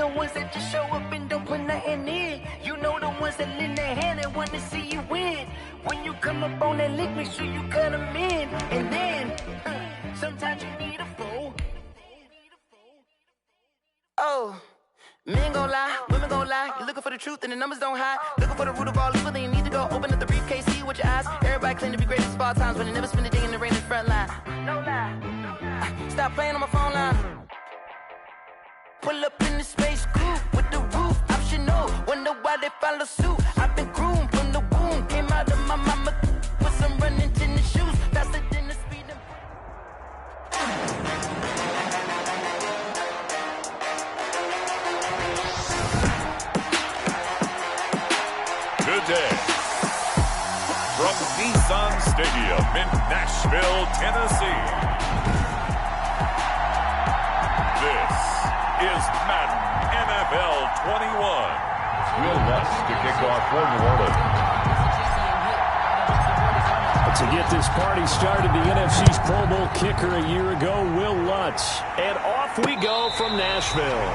the ones that just show up and don't put nothing in. You know the ones that lend their hand and want to see you win. When you come up on that lick, make sure you cut them in. And then, sometimes you need a fool. Oh, men gon' lie, women gon' lie. You're looking for the truth and the numbers don't hide. Looking for the root of all evil, then you need to go open up the briefcase, see with your eyes. Everybody claim to be greatest of all times, but they never spend a day in the rain in the front line. No lie. Stop playing on my phone line. Pull up in the space coupe with the roof optional. Wonder why they follow suit. I've been groomed from the womb. Came out of my mama with some running tennis shoes. Faster than the speed of... Good day. From Nissan Stadium in Nashville, Tennessee. This is Madden NFL 21. Will Lutz to kick off for New Orleans. To get this party started, the NFC's Pro Bowl kicker a year ago, Will Lutz. And off we go from Nashville.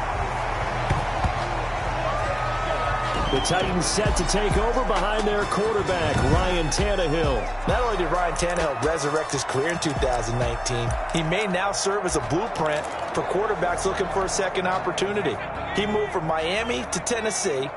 The Titans set to take over behind their quarterback, Ryan Tannehill. Not only did Ryan Tannehill resurrect his career in 2019, he may now serve as a blueprint for quarterbacks looking for a second opportunity. He moved from Miami to Tennessee,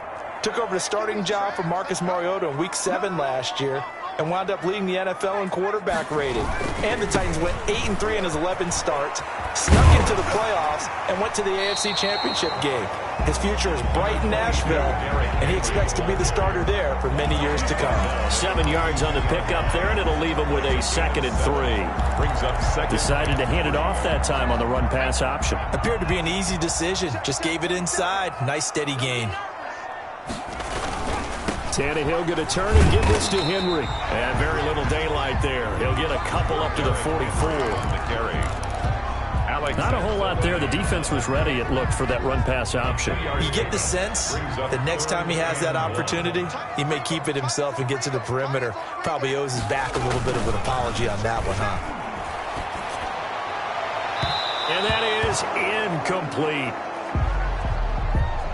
took over the starting job for Marcus Mariota in Week 7 last year, and wound up leading the NFL in quarterback rating. And the Titans went 8-3 in his 11 starts, snuck into the playoffs, and went to the AFC Championship game. His future is bright in Nashville, and he expects to be the starter there for many years to come. 7 yards on the pickup there, and it'll leave him with a 2nd and 3. Brings up second. Decided to hand it off that time on the run-pass option. Appeared to be an easy decision. Just gave it inside. Nice steady gain. Tannehill going to turn and give this to Henry. And very little daylight there. He'll get a couple up to the 44. The carry. Not a whole lot there. The defense was ready, it looked, for that run-pass option. You get the sense that next time he has that opportunity, he may keep it himself and get to the perimeter. Probably owes his back a little bit of an apology on that one, huh? And that is incomplete.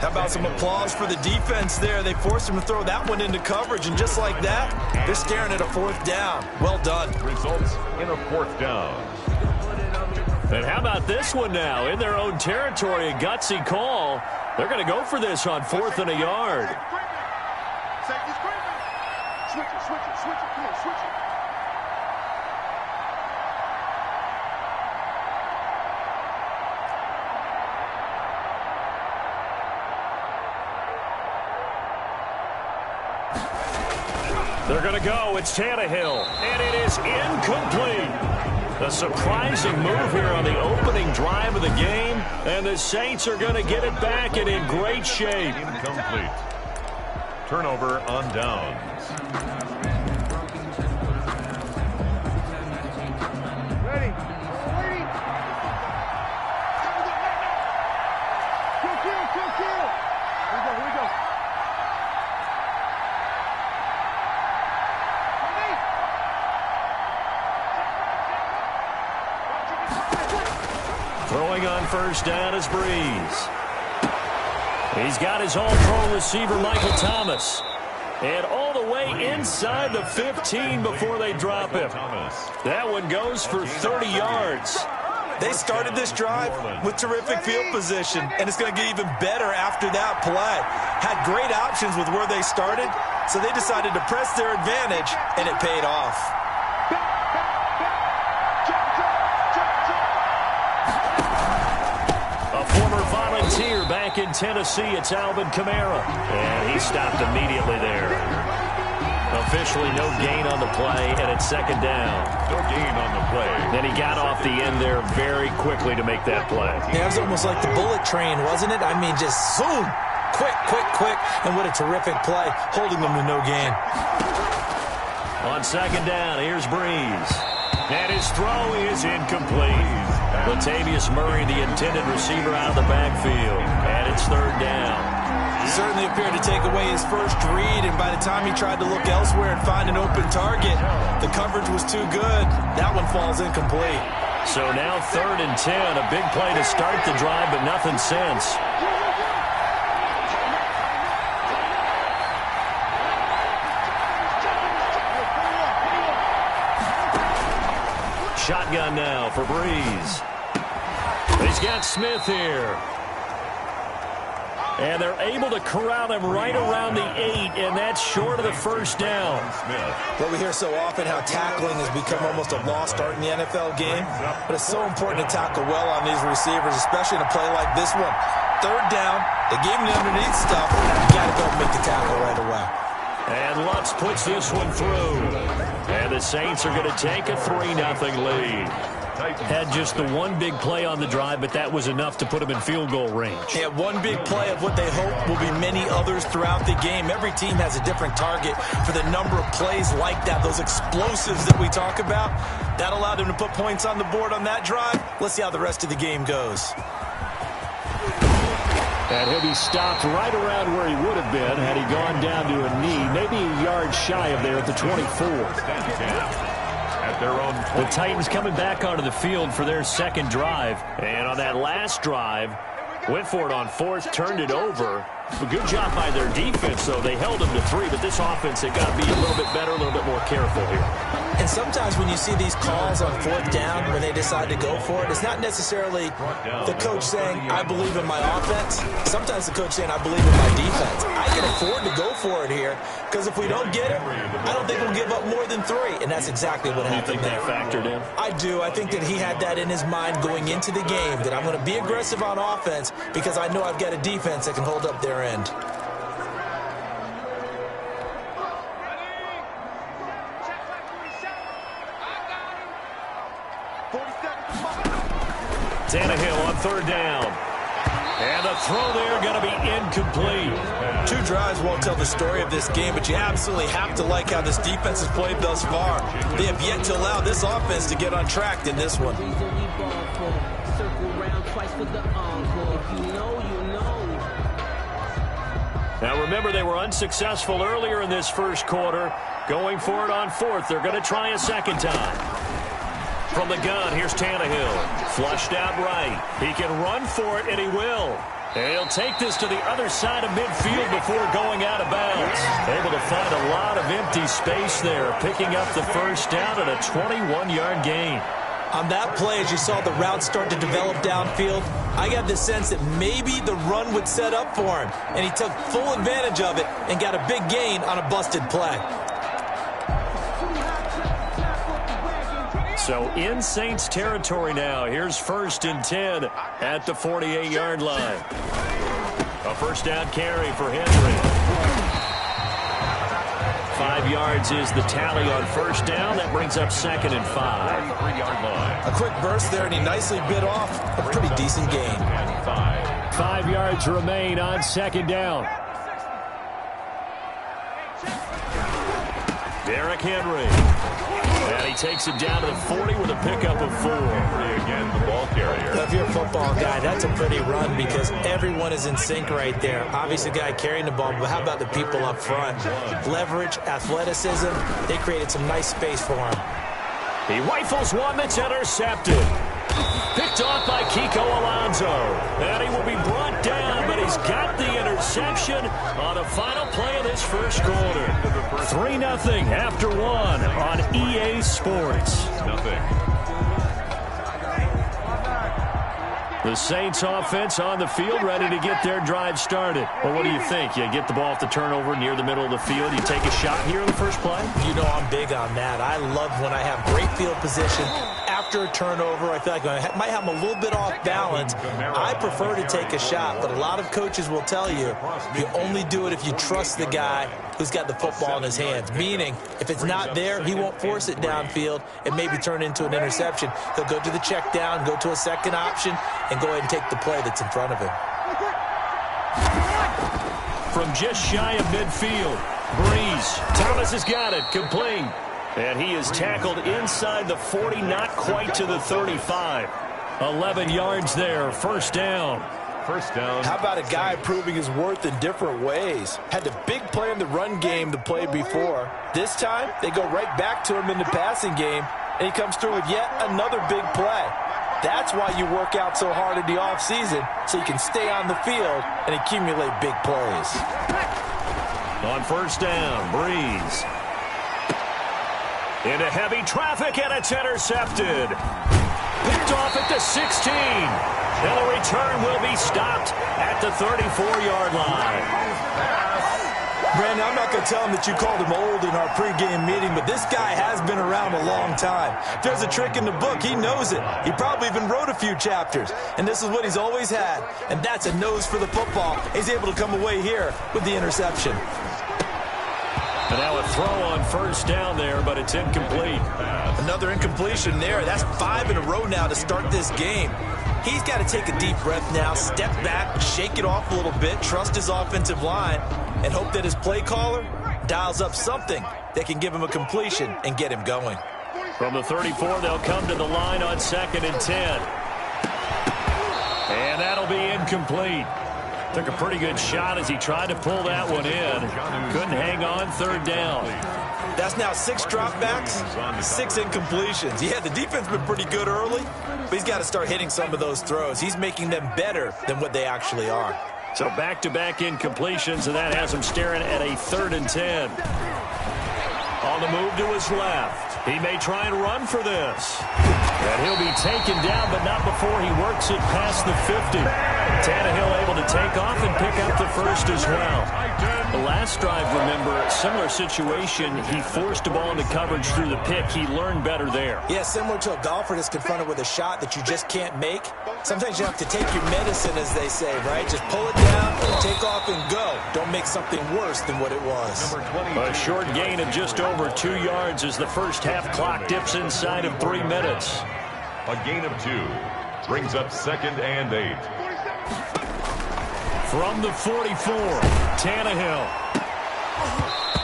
How about some applause for the defense there? They forced him to throw that one into coverage, and just like that, they're staring at a 4th down. Well done. Results in a 4th down. And how about this one now? In their own territory, a gutsy call. They're going to go for this on 4th and a yard. They're going to go. It's Tannehill. And it is incomplete. A surprising move here on the opening drive of the game, and the Saints are going to get it back and in great shape. Incomplete. Turnover on downs. Ready. Kill. Here we go. Throwing on 1st down is Breeze. He's got his all-pro receiver, Michael Thomas. And all the way inside the 15 before they drop him. That one goes for 30 yards. They started this drive with terrific field position, and it's going to get even better after that play. Had great options with where they started, so they decided to press their advantage, and it paid off. Volunteer back in Tennessee, it's Alvin Kamara. And he stopped immediately there. Officially no gain on the play, and it's 2nd down. No gain on the play. Then he got off the end there very quickly to make that play. Yeah, it was almost like the bullet train, wasn't it? I mean, just zoom. Quick. And what a terrific play, holding them to no gain. On 2nd down, here's Breeze. And his throw is incomplete. Latavius Murray, the intended receiver, out of the backfield. And it's 3rd down. He certainly appeared to take away his first read, and by the time he tried to look elsewhere and find an open target, the coverage was too good. That one falls incomplete. So now 3rd and 10, a big play to start the drive, but nothing since. shotgun now for Breeze. He's got Smith here. And they're able to corral him right around the 8, and that's short of the first down. Well, we hear so often how tackling has become almost a lost art in the NFL game, but it's so important to tackle well on these receivers, especially in a play like this one. Third down, they gave him the underneath stuff. You got to go and make the tackle right away. And Lutz puts this one through. And the Saints are going to take a 3-0 lead. Had just the one big play on the drive, but that was enough to put him in field goal range. Yeah, one big play of what they hope will be many others throughout the game. Every team has a different target for the number of plays like that, those explosives that we talk about. That allowed them to put points on the board on that drive. Let's see how the rest of the game goes. And he'll be stopped right around where he would have been had he gone down to a knee, maybe a yard shy of there at the 24. Their own the Titans coming back onto the field for their second drive. And on that last drive, went for it on fourth, turned it over. A good job by their defense, though. They held them to 3, but this offense, they got to be a little bit better, a little bit more careful here. And sometimes when you see these calls on fourth down, when they decide to go for it, it's not necessarily the coach saying, I believe in my offense. Sometimes the coach saying, I believe in my defense. I can afford to go for it here, because if we don't get it, I don't think we'll give up more than 3. And that's exactly what happened there. You think that factored in? I do. I think that he had that in his mind going into the game, that I'm going to be aggressive on offense because I know I've got a defense that can hold up their end. Tannehill on third down. And the throw there going to be incomplete. 2 drives won't tell the story of this game, but you absolutely have to like how this defense has played thus far. They have yet to allow this offense to get on track in this one. Now remember, they were unsuccessful earlier in this first quarter. Going for it on fourth. They're going to try a second time. From the gun, here's Tannehill. Flushed out right. He can run for it, and he will. And he'll take this to the other side of midfield before going out of bounds. Able to find a lot of empty space there, picking up the first down at a 21-yard gain. On that play, as you saw the route start to develop downfield, I got the sense that maybe the run would set up for him, and he took full advantage of it and got a big gain on a busted play. So in Saints territory now. Here's 1st and 10 at the 48-yard line. A first down carry for Henry. 5 yards is the tally on first down. That brings up 2nd and 5. 3-yard line. A quick burst there, and he nicely bit off a pretty decent gain. 5 yards remain on 2nd down. Derrick Henry. And he takes it down to the 40 with a pickup of 4. Again, the ball carrier. If you're a football guy, that's a pretty run because everyone is in sync right there. Obviously, the guy carrying the ball, but how about the people up front? Leverage, athleticism, they created some nice space for him. He rifles one that's intercepted. Picked off by Kiko Alonso. And he will be brought down, but he's got the interception on the final play of this first quarter. 3-0 after 1 on EA Sports. The Saints offense on the field, ready to get their drive started. Well, what do you think? You get the ball off the turnover near the middle of the field. You take a shot here in the first play? You know I'm big on that. I love when I have great field position. After a turnover, I feel like I might have them a little bit off balance. I prefer to take a shot, but a lot of coaches will tell you, you only do it if you trust the guy who's got the football in his hands. Meaning, if it's not there, he won't force it downfield and maybe turn it into an interception. He'll go to the check down, go to a second option, and go ahead and take the play that's in front of him. From just shy of midfield, Breeze. Thomas has got it, complete. And he is tackled inside the 40, not quite to the 35. 11 yards there, first down. First down. How about a guy proving his worth in different ways? Had the big play in the run game the play before. This time, they go right back to him in the passing game, and he comes through with yet another big play. That's why you work out so hard in the offseason, so you can stay on the field and accumulate big plays. On first down, Breeze. Into heavy traffic, and it's intercepted. Picked off at the 16. And the return will be stopped at the 34-yard line. Brandon, I'm not going to tell him that you called him old in our pregame meeting, but this guy has been around a long time. If there's a trick in the book, he knows it. He probably even wrote a few chapters. And this is what he's always had, and that's a nose for the football. He's able to come away here with the interception. And now a throw on first down there, but it's incomplete. Another incompletion there. That's 5 in a row now to start this game. He's got to take a deep breath now, step back, shake it off a little bit, trust his offensive line, and hope that his play caller dials up something that can give him a completion and get him going. From the 34, they'll come to the line on 2nd and 10. And that'll be incomplete. Took a pretty good shot as he tried to pull that one in. Couldn't hang on 3rd down. That's now 6 dropbacks, 6 incompletions. Yeah, the defense been pretty good early, but he's got to start hitting some of those throws. He's making them better than what they actually are. So back-to-back incompletions, and that has him staring at a 3rd and 10. On the move to his left. He may try and run for this. And he'll be taken down, but not before he works it past the 50. Tannehill able to take off and pick up the first as well. The last drive, remember, similar situation. He forced a ball into coverage through the pick. He learned better there. Yeah, similar to a golfer that's confronted with a shot that you just can't make. Sometimes you have to take your medicine, as they say, right? Just pull it down, take off, and go. Don't make something worse than what it was. A short gain of just over 2 yards as the first half clock dips inside of 3 minutes. A gain of 2 brings up 2nd and 8. From the 44, Tannehill.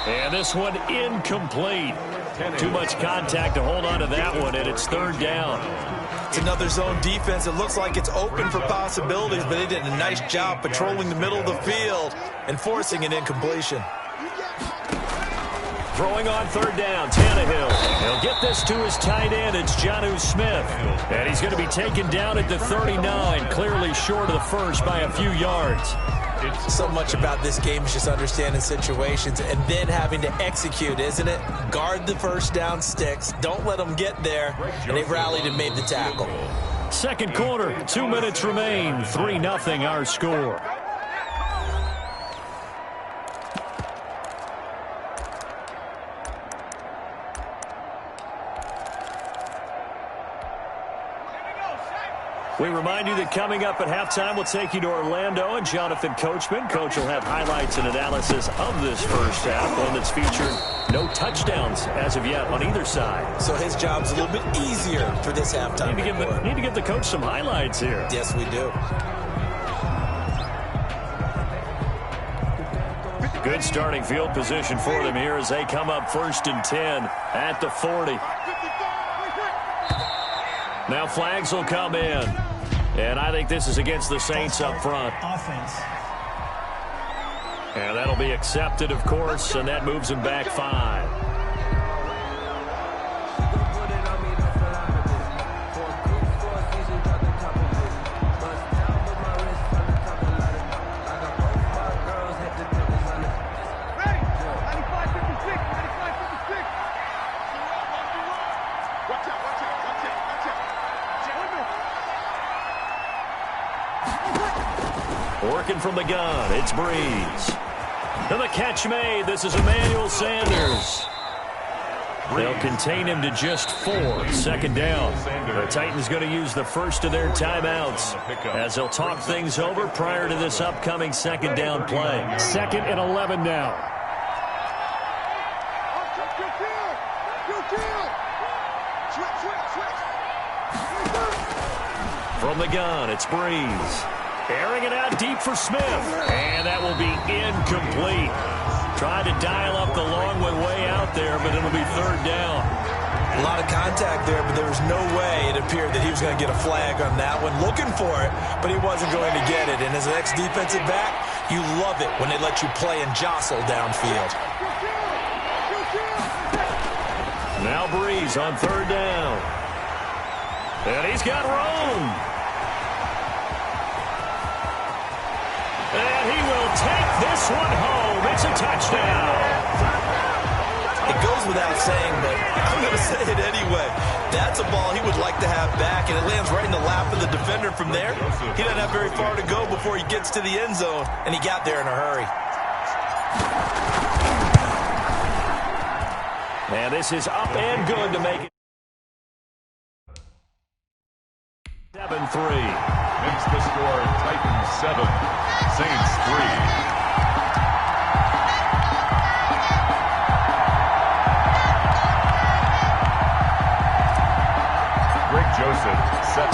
And this one incomplete. Too much contact to hold on to that one, and it's 3rd down. It's another zone defense. It looks like it's open for possibilities, but they did a nice job patrolling the middle of the field and forcing an incompletion. Throwing on 3rd down, Tannehill. He'll get this to his tight end. It's Jonnu Smith. And he's going to be taken down at the 39, clearly short of the first by a few yards. So much about this game is just understanding situations and then having to execute, isn't it? Guard the first down sticks. Don't let them get there. And they've rallied and made the tackle. Second quarter, 2 minutes remain. 3-0 our score. We remind you that coming up at halftime, we'll take you to Orlando and Jonathan Coachman. Coach will have highlights and analysis of this first half, one that's featured no touchdowns as of yet on either side. So his job's a little bit easier for this halftime. Need to give the coach some highlights here. Yes, we do. Good starting field position for them here as they come up 1st and 10 at the 40. Now flags will come in. And I think this is against the Saints up front. Offense. And that'll be accepted, of course, and that moves him back 5. Working from the gun, it's Breeze. And the catch made. This is Emmanuel Sanders. They'll contain him to just 4. 2nd down. The Titans going to use the first of their timeouts as they'll talk things over prior to this upcoming 2nd down play. 2nd and 11 now. From the gun, it's Breeze. Airing it out deep for Smith. And that will be incomplete. Tried to dial up the long one way out there, but it'll be 3rd down. A lot of contact there, but there was no way it appeared that he was going to get a flag on that one. Looking for it, but he wasn't going to get it. And as an ex-defensive back, you love it when they let you play and jostle downfield. Now Breeze on 3rd down. And he's got room. And he will take this one home. It's a touchdown. It goes goes without saying, but I'm going to say it anyway. That's a ball he would like to have back, and it lands right in the lap of the defender from there. He doesn't have very far to go before he gets to the end zone, and he got there in a hurry. And this is up and good to make it 7-3. Makes the score Titans 7, Saints 3.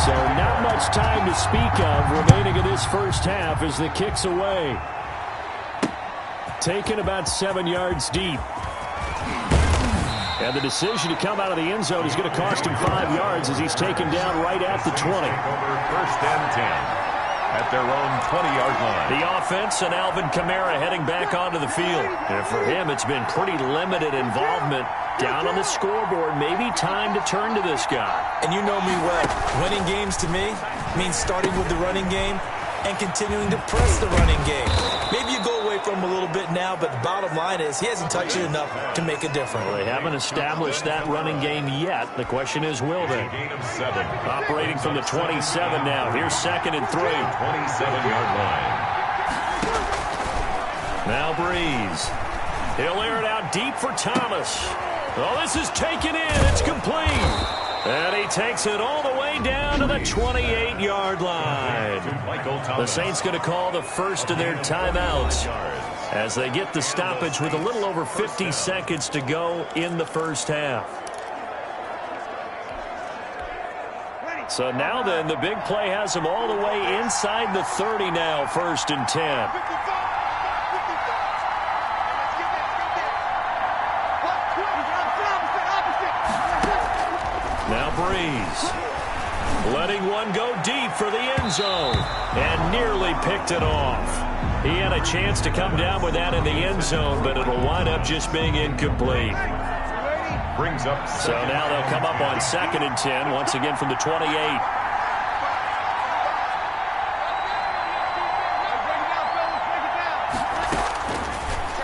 So not much time to speak of remaining in this first half as the kick's away. Taken about 7 yards deep. And the decision to come out of the end zone is going to cost him 5 yards as he's taken down right at the 20. First and 10 at their own 20-yard line. The offense and Alvin Kamara heading back onto the field. And for him, it's been pretty limited involvement down on the scoreboard. Maybe time to turn to this guy. And you know me well. Winning games to me means starting with the running game and continuing to press the running game. Maybe you go away from him a little bit now, but the bottom line is he hasn't touched it enough to make a difference. Well, they haven't established that running game yet. The question is, will they? Gain of 7. Operating from the 27 now. Here's 2nd and 3. 27-yard line. Now Breeze. He'll air it out deep for Thomas. Oh, this is taken in. It's complete. And he takes it all the way down to the 28-yard line. The Saints going to call the first of their timeouts as they get the stoppage with a little over 50 seconds to go in the first half. So now then, the big play has them all the way inside the 30 now, 1st and 10. Now Breeze, letting one go deep for the end zone, and nearly picked it off. He had a chance to come down with that in the end zone, but it'll wind up just being incomplete. Brings up. So now they'll come up on 2nd and 10, once again from the 28.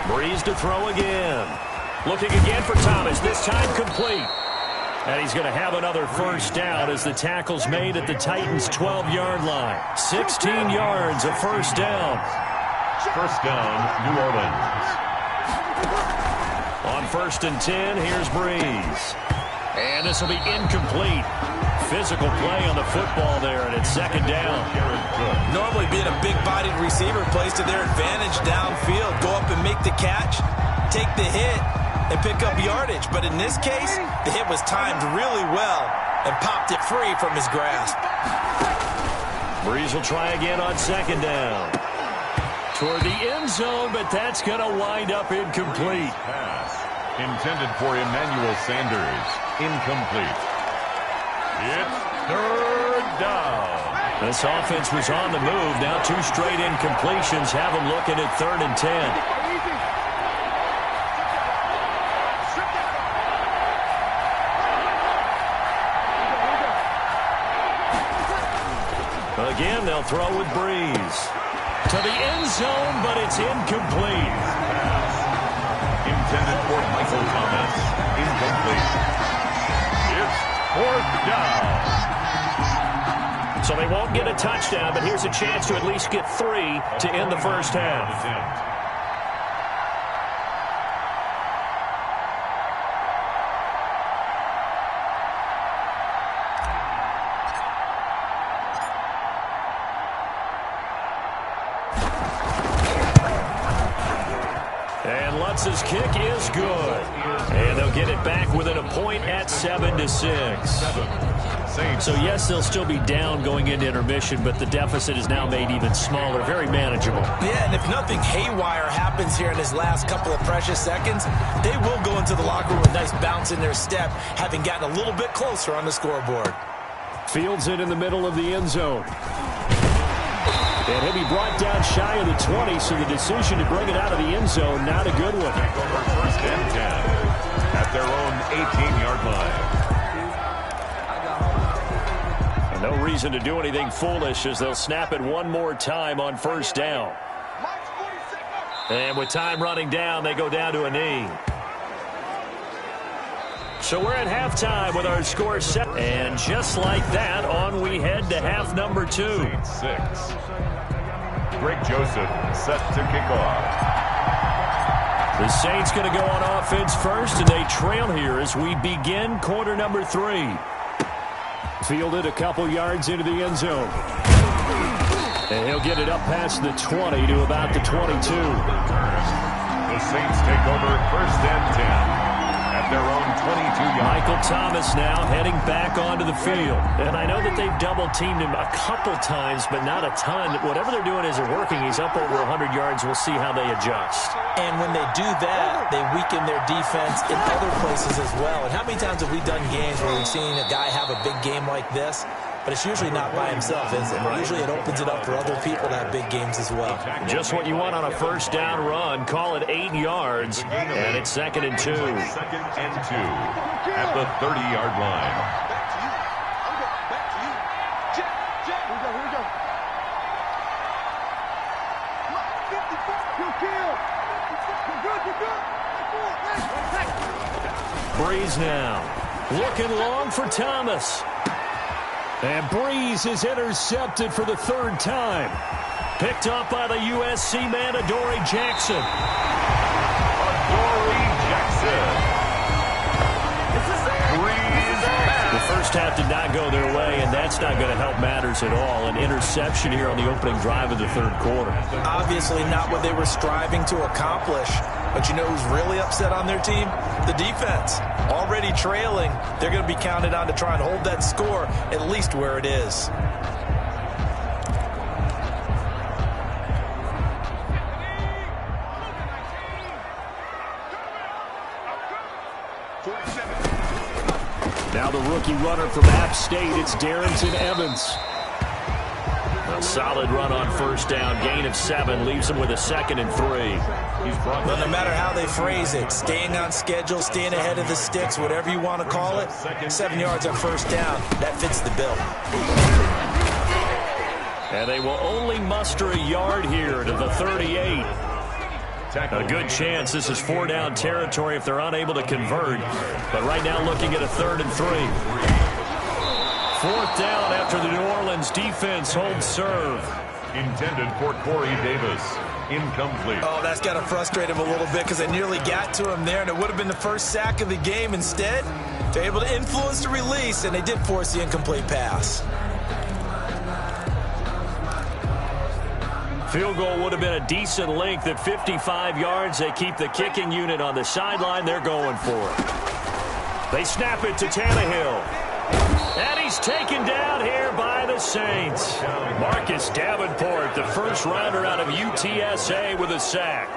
Breeze to throw again. Looking again for Thomas, this time complete. And he's going to have another first down as the tackle's made at the Titans' 12-yard line. 16 yards of first down. First down, New Orleans. On 1st and 10, here's Breeze. And this will be incomplete. Physical play on the football there, and it's 2nd down. Normally being a big-bodied receiver plays to their advantage downfield. Go up and make the catch, take the hit, and pick up yardage. But in this case, the hit was timed really well and popped it free from his grasp. Breeze will try again on 2nd down. Toward the end zone, but that's going to wind up incomplete. Pass intended for Emmanuel Sanders. Incomplete. It's 3rd down. This offense was on the move. Now 2 straight incompletions have them looking at 3rd and 10. Again, they'll throw with Breeze. To the end zone, but it's incomplete. Pass intended for Michael Thomas. Incomplete. It's 4th down. So they won't get a touchdown, but here's a chance to at least get 3 to end the first half. Lutz's kick is good. And they'll get it back within a point at 7-6. So, yes, they'll still be down going into intermission, but the deficit is now made even smaller. Very manageable. Yeah, and if nothing haywire happens here in his last couple of precious seconds, they will go into the locker room with a nice bounce in their step, having gotten a little bit closer on the scoreboard. Fields it in the middle of the end zone. And he'll be brought down shy of the 20, so the decision to bring it out of the end zone, not a good one. First and 10 at their own 18-yard line. And no reason to do anything foolish as they'll snap it one more time on first down. And with time running down, they go down to a knee. So we're at halftime with our score set. And just like that, on we head to half number 2. Saints 6. Greg Joseph set to kick off. The Saints going to go on offense first, and they trail here as we begin quarter number 3. Fielded a couple yards into the end zone. And he'll get it up past the 20 to about the 22. The Saints take over first and 10. At their own 22-yard. Michael Thomas now heading back onto the field. And I know that they've double-teamed him a couple times, but not a ton. Whatever they're doing isn't working. He's up over 100 yards. We'll see how they adjust. And when they do that, they weaken their defense in other places as well. And how many times have we done games where we've seen a guy have a big game like this? But it's usually not by himself, is it? Usually it opens it up for other people to have big games as well. Just what you want on a first down run. Call it 8 yards, and it's 2nd and 2. 2nd and 2 at the 30-yard line. Breeze now. Looking long for Thomas. And Breeze is intercepted for the 3rd time. Picked up by the USC man, Adoree Jackson. Adoree Jackson. Breeze back. The first half did not go their way, and that's not going to help matters at all. An interception here on the opening drive of the 3rd quarter. Obviously not what they were striving to accomplish. But you know who's really upset on their team? The defense. Already trailing, they're going to be counted on to try and hold that score at least where it is. Now the rookie runner from App State, it's Darrington Evans. A solid run on first down, gain of 7, leaves him with a 2nd and 3. But no matter how they phrase it, staying on schedule, staying ahead of the sticks, whatever you want to call it, 7 yards on first down, that fits the bill. And they will only muster a yard here to the 38. A good chance this is 4-down territory if they're unable to convert. But right now looking at a 3rd and 3. 4th down after the New Orleans defense holds serve. Intended for Corey Davis. Incomplete. Oh, that's got to frustrate him a little bit because they nearly got to him there, and it would have been the first sack of the game. Instead, they're able to influence the release, and they did force the incomplete pass. Field goal would have been a decent length at 55 yards. They keep the kicking unit on the sideline. They're going for it. They snap it to Tannehill. And he's taken down here by the Saints. Marcus Davenport, the first rounder out of UTSA with a sack.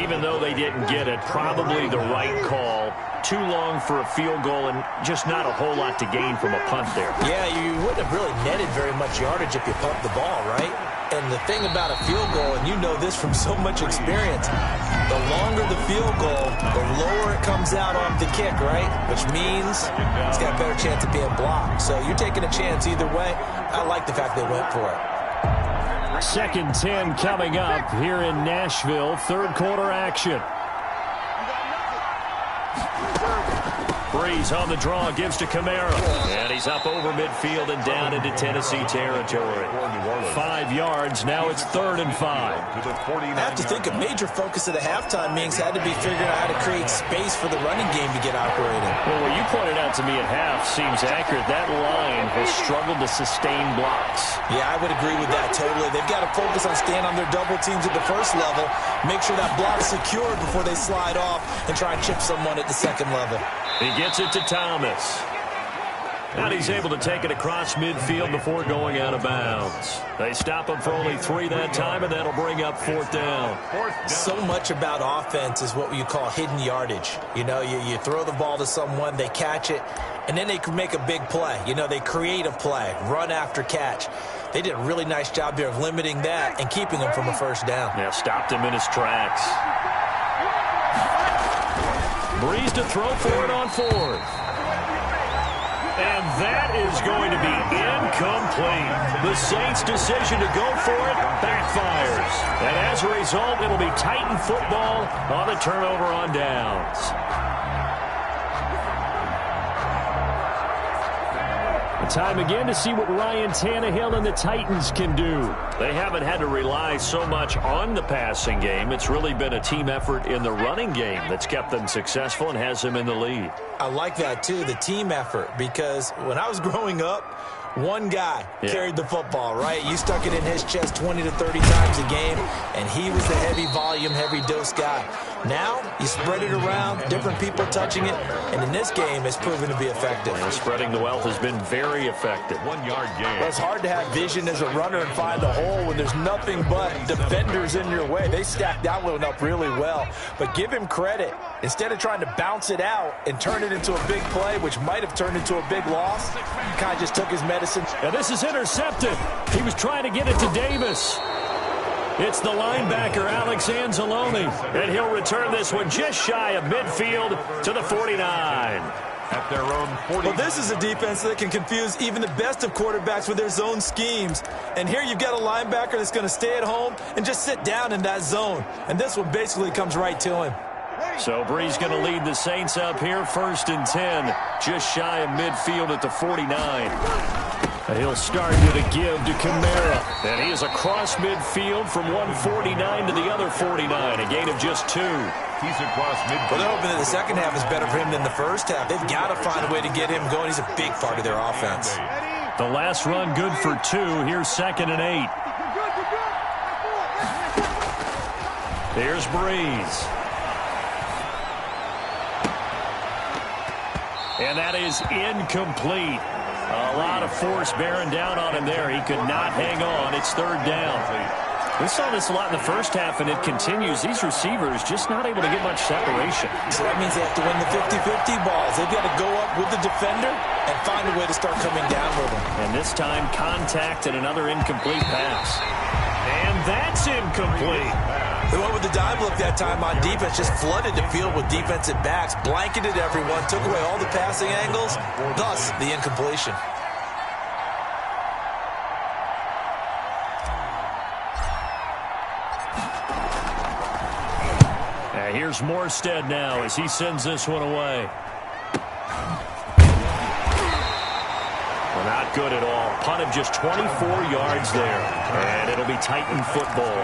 Even though they didn't get it, probably the right call. Too long for a field goal and just not a whole lot to gain from a punt there. Yeah, you wouldn't have really netted very much yardage if you pumped the ball, right? And the thing about a field goal, and you know this from so much experience, the longer the field goal, the lower it comes out off the kick, right? Which means it's got a better chance of being blocked. So you're taking a chance either way. I like the fact they went for it. 2nd 10 coming up here in Nashville. 3rd quarter action. Breeze on the draw, gives to Kamara. And he's up over midfield and down into Tennessee territory. 5 yards, now it's 3rd and 5. I have to think a major focus of the halftime meetings had to be figuring out how to create space for the running game to get operating. Well, what you pointed out to me at half seems accurate. That line has struggled to sustain blocks. Yeah, I would agree with that totally. They've got to focus on staying on their double teams at the first level, make sure that block's secured before they slide off and try and chip someone at the second level. He gets it to Thomas. And he's able to take it across midfield before going out of bounds. They stop him for only 3 that time, and that'll bring up 4th down. So much about offense is what you call hidden yardage. You know, you throw the ball to someone, they catch it, and then they can make a big play. You know, they create a play, run after catch. They did a really nice job there of limiting that and keeping him from a first down. Yeah, stopped him in his tracks. Breeze to throw for it on 4th. And that is going to be incomplete. The Saints' decision to go for it backfires. And as a result, it'll be Titan football on the turnover on downs. Time again to see what Ryan Tannehill and the Titans can do. They haven't had to rely so much on the passing game. It's really been a team effort in the running game that's kept them successful and has them in the lead. I like that, too, the team effort, because when I was growing up, one guy carried the football, right? You stuck it in his chest 20 to 30 times a game, and he was the heavy volume, heavy dose guy. Now, you spread it around, different people touching it, and in this game, it's proven to be effective. And spreading the wealth has been very effective. 1 yard gain. Well, it's hard to have vision as a runner and find the hole when there's nothing but defenders in your way. They stacked that one up really well. But give him credit. Instead of trying to bounce it out and turn it into a big play, which might have turned into a big loss, he kind of just took his medicine. And this is intercepted. He was trying to get it to Davis. It's the linebacker, Alex Anzalone. And he'll return this one just shy of midfield to the 49. At their own 40. Well, this is a defense that can confuse even the best of quarterbacks with their zone schemes. And here you've got a linebacker that's going to stay at home and just sit down in that zone. And this one basically comes right to him. So Brees going to lead the Saints up here, 1st and 10, just shy of midfield at the 49. And he'll start with a give to Kamara. And he is across midfield from 149 to the other 49, a gain of just 2. He's across midfield. Well, they're hoping that the second half is better for him than the first half. They've got to find a way to get him going. He's a big part of their offense. The last run good for 2. Here's 2nd and 8. Here's Brees. And that is incomplete. A lot of force bearing down on him there. He could not hang on. It's 3rd down. We saw this a lot in the first half, and it continues. These receivers just not able to get much separation. So that means they have to win the 50-50 balls. They've got to go up with the defender and find a way to start coming down with him. And this time, contact and another incomplete pass. And that's incomplete. They went with the dime look that time on defense, just flooded the field with defensive backs, blanketed everyone, took away all the passing angles, thus the incompletion. Here's Morstead now as he sends this one away. Well, not good at all. Punt of just 24 yards there. And it'll be Titan football.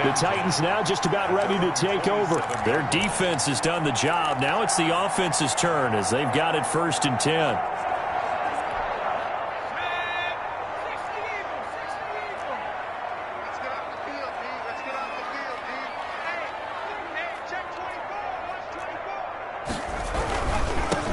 The Titans now just about ready to take over. Their defense has done the job. Now it's the offense's turn as they've got it 1st and 10.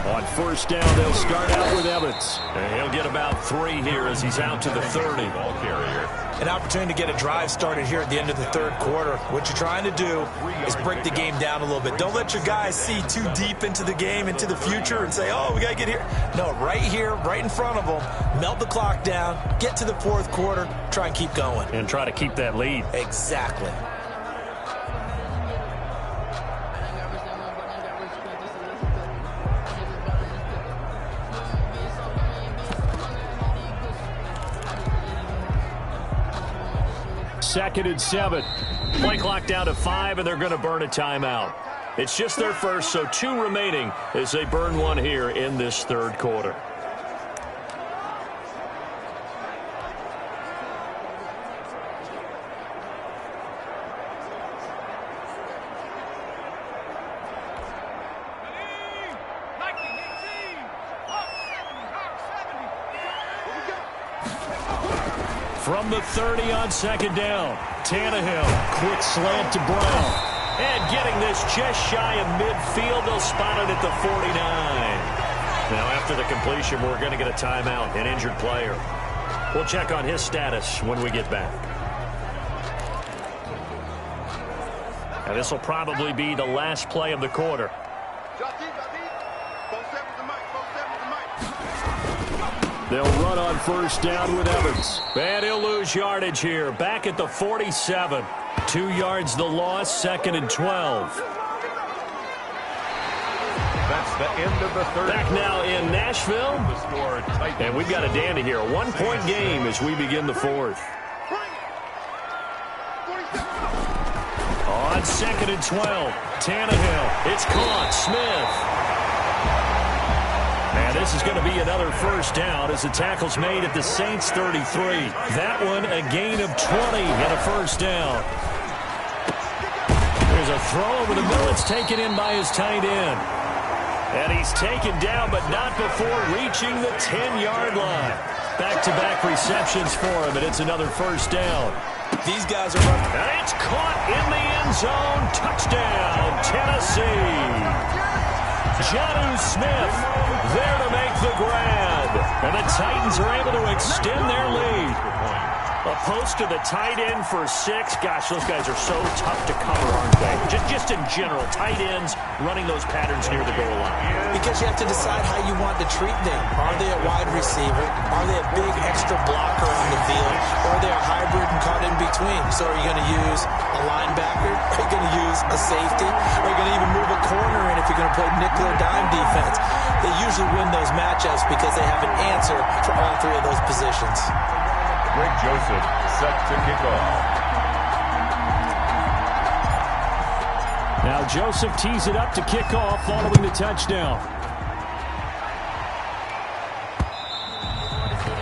On 1st down, they'll start out with Evans. And he'll get about 3 here as he's out to the 30. Ball carrier. An opportunity to get a drive started here at the end of the 3rd quarter. What you're trying to do is break the game down a little bit. Don't let your guys see too deep into the game, into the future, and say, oh, we got to get here. No, right here, right in front of them, melt the clock down, get to the 4th quarter, try and keep going. And try to keep that lead. Exactly. Second and 7. Play clock down to 5, and they're going to burn a timeout. It's just their first, so 2 remaining as they burn one here in this 3rd quarter. From the 30 on 2nd down, Tannehill, quick slant to Brown. And getting this just shy of midfield, they'll spot it at the 49. Now after the completion, we're going to get a timeout, an injured player. We'll check on his status when we get back. And this will probably be the last play of the quarter. They'll run on 1st down with Evans. And he'll lose yardage here. Back at the 47. 2 yards the loss, 2nd and 12. That's the end of the 3rd. Back now in Nashville. And we've got a dandy here. A 1-point game as we begin the 4th. On 2nd and 12. Tannehill. It's caught. Smith. And this is going to be another first down as the tackle's made at the Saints 33. That one a gain of 20 and a first down. There's a throw over the middle. It's taken in by his tight end. And he's taken down, but not before reaching the 10-yard line. Back-to-back receptions for him, and it's another first down. These guys are running. And it's caught in the end zone. Touchdown, Tennessee. Jonnu Smith there to make the grab. And the Titans are able to extend their lead. A post to the tight end for 6. Gosh, those guys are so tough to cover, aren't they? Just in general, tight ends running those patterns near the goal line. Because you have to decide how you want to treat them. Are they a wide receiver? Are they a big extra blocker on the field? Or are they a hybrid and caught in between? So are you going to use a linebacker? Are you going to use a safety? Are you going to even move a corner in if you're going to play nickel or dime defense? They usually win those matchups because they have an answer for all 3 of those positions. Greg Joseph set to kick off. Now Joseph tees it up to kick off following the touchdown.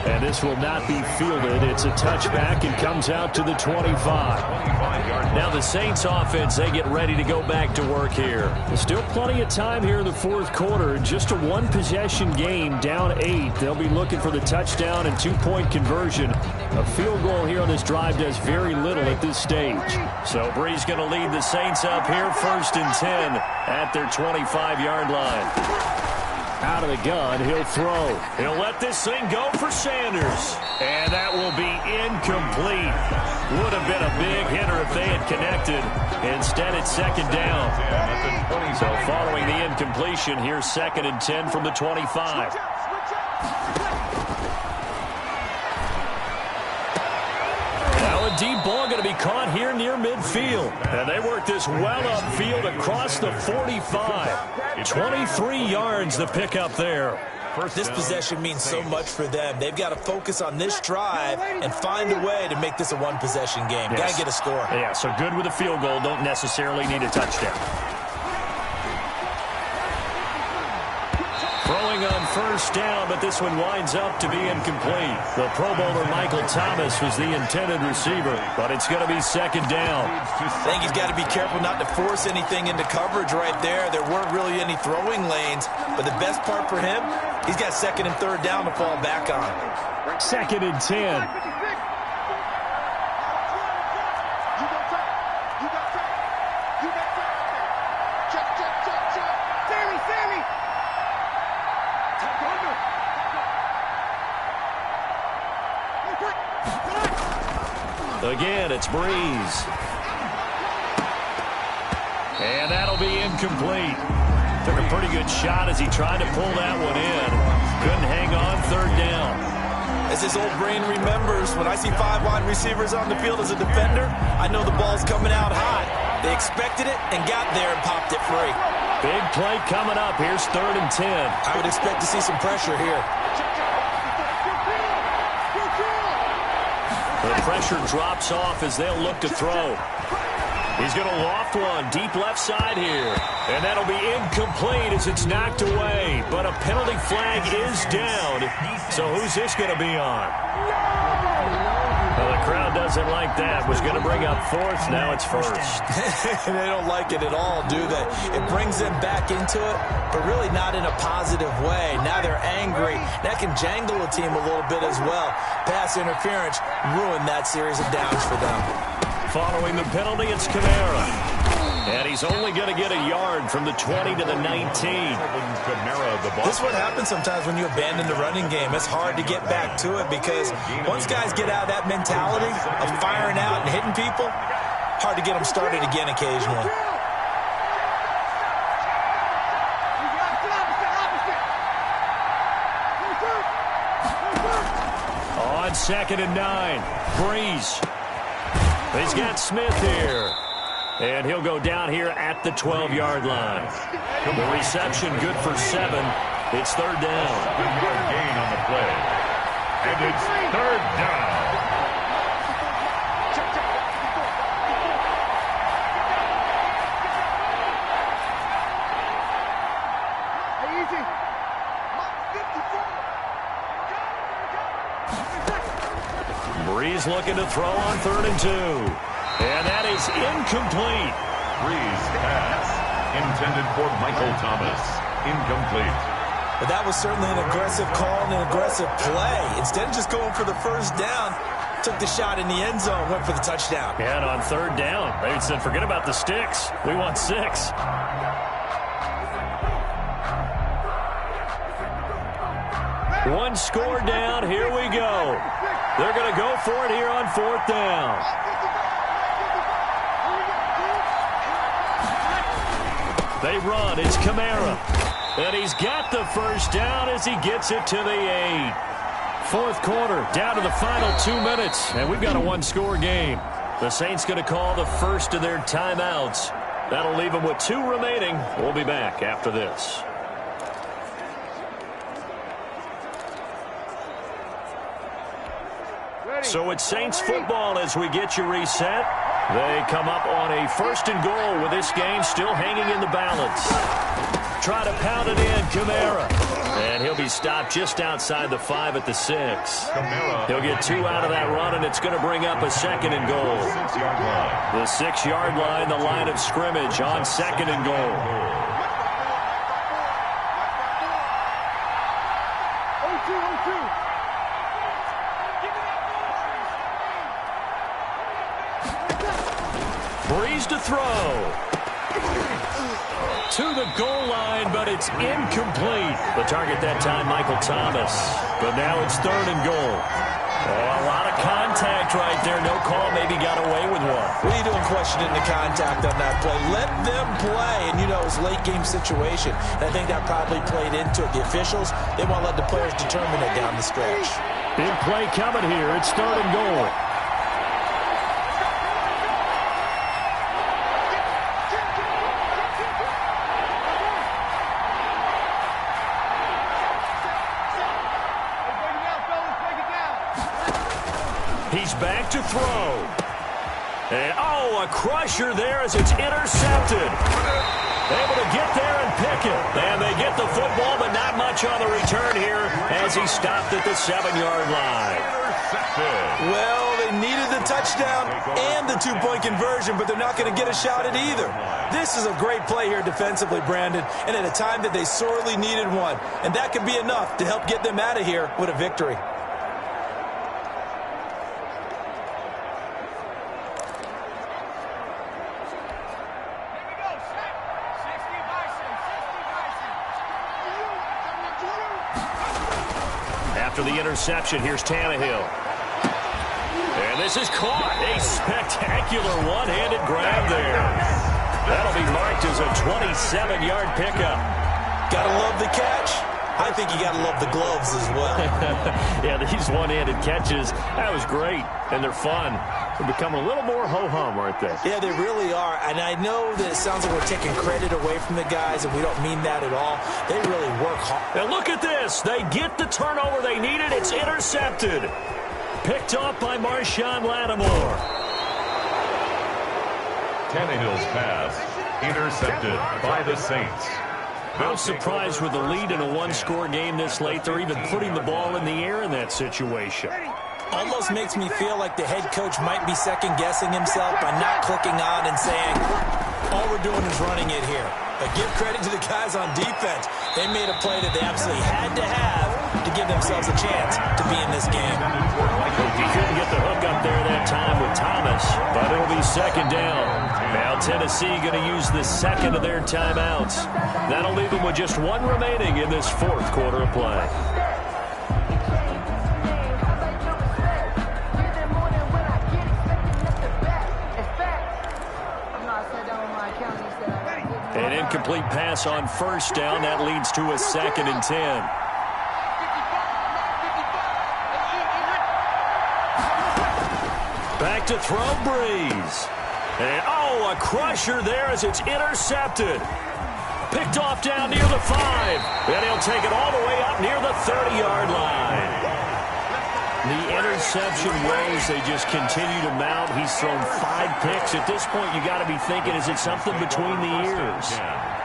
And this will not be fielded. It's a touchback and comes out to the 25. Now the Saints offense, they get ready to go back to work here. There's still plenty of time here in the fourth quarter. Just a one-possession game, down 8. They'll be looking for the touchdown and 2-point conversion. A field goal here on this drive does very little at this stage. So Bree's going to lead the Saints up here, 1st and 10 at their 25-yard line. Out of the gun, he'll throw. He'll let this thing go for Sanders. And that will be incomplete. Would have been a big hitter if they had connected. Instead, it's 2nd down. So following the incompletion, here's 2nd and 10 from the 25. Deep ball going to be caught here near midfield. And they work this well upfield across the 45. 23 yards the pickup there. This possession means so much for them. They've got to focus on this drive and find a way to make this a one-possession game. Yes. Got to get a score. Yeah, so good with a field goal. Don't necessarily need a touchdown. Throwing on 1st down, but this one winds up to be incomplete. The Pro Bowler Michael Thomas was the intended receiver, but it's going to be 2nd down. I think he's got to be careful not to force anything into coverage right there. There weren't really any throwing lanes, but the best part for him, he's got 2nd and 3rd down to fall back on. 2nd and 10. Again, it's Breeze. And that'll be incomplete. Took a pretty good shot as he tried to pull that one in. Couldn't hang on, 3rd down. As his old brain remembers, when I see 5 wide receivers on the field as a defender, I know the ball's coming out hot. They expected it and got there and popped it free. Big play coming up. Here's 3rd and 10. I would expect to see some pressure here. The pressure drops off as they'll look to throw. He's going to loft one deep left side here. And that'll be incomplete as it's knocked away. But a penalty flag is down. So who's this going to be on? Well, the crowd doesn't like that. Was going to bring up 4th. Now it's 1st. They don't like it at all, do they? It brings them back into it, but really not in a positive way. Now they're angry. That can jangle a team a little bit as well. Pass interference ruined that series of downs for them. Following the penalty, it's Kamara. And he's only going to get a yard from the 20 to the 19. This is what happens sometimes when you abandon the running game. It's hard to get back to it because once guys get out of that mentality of firing out and hitting people, hard to get them started again occasionally. On 2nd and 9, Breeze. He's got Smith here. And he'll go down here at the 12-yard line. The reception good for 7. It's 3rd down. Good gain on the play. And it's 3rd down. He's looking to throw on 3rd and 2. And that is incomplete. Breeze pass intended for Michael Thomas. Incomplete. But that was certainly an aggressive call and an aggressive play. Instead of just going for the first down, took the shot in the end zone, went for the touchdown. And on 3rd down, they said, forget about the sticks. We want 6. One score down. Here we go. They're going to go for it here on 4th down. They run. It's Kamara. And he's got the first down as he gets it to the 8. 4th quarter, down to the final 2 minutes. And we've got a one-score game. The Saints going to call the first of their timeouts. That'll leave them with 2 remaining. We'll be back after this. So it's Saints football as we get you reset. They come up on a 1st and goal with this game still hanging in the balance. Try to pound it in, Kamara. And he'll be stopped just outside the 5 at the 6. He'll get 2 out of that run, and it's going to bring up a 2nd and goal. The 6-yard line, the line of scrimmage on 2nd and goal. Breeze to throw. To the goal line, but it's incomplete. The target that time, Michael Thomas. But now it's 3rd and goal. Oh, a lot of contact right there. No call. Maybe got away with one. What are you doing questioning the contact on that play? Let them play. And, you know, it's a late-game situation. And I think that probably played into it. The officials, they won't let the players determine it down the stretch. Big play coming here. It's 3rd and goal. He's back to throw. And, oh, a crusher there as it's intercepted. Able to get there and pick it. And they get the football, but not much on the return here as he stopped at the 7-yard line. Well, they needed the touchdown and the 2-point conversion, but they're not going to get a shot at either. This is a great play here defensively, Brandon, and at a time that they sorely needed one. And that could be enough to help get them out of here with a victory. After the interception, here's Tannehill. And this is caught. A spectacular one-handed grab there. That'll be marked as a 27-yard pickup. Gotta love the catch. I think you gotta love the gloves as well. Yeah, these one-handed catches, that was great. And they're fun. They're becoming a little more ho-hum, aren't they? Yeah, they really are. And I know that it sounds like we're taking credit away from the guys, and we don't mean that at all. They really work hard. And look at this. They get the turnover they needed. It's intercepted. Picked off by Marshawn Lattimore. Tannehill's pass intercepted by the Saints. I'm surprised with the lead in a one-score game this late. They're even putting the ball in the air in that situation. Almost makes me feel like the head coach might be second-guessing himself by not clicking on and saying, all we're doing is running it here. But give credit to the guys on defense. They made a play that they absolutely had to have to give themselves a chance to be in this game. He couldn't get the hook up there that time with Thomas, but it'll be 2nd down. Now Tennessee going to use the 2nd of their timeouts. That'll leave them with just 1 remaining in this 4th quarter of play. An incomplete pass on 1st down. That leads to a 2nd and 10. Back to throw, Breeze. And, oh, a crusher there as it's intercepted. Picked off down near the 5. And he'll take it all the way up near the 30-yard line. The interception woes, they just continue to mount. He's thrown 5 picks. At this point, you got to be thinking, is it something between the ears?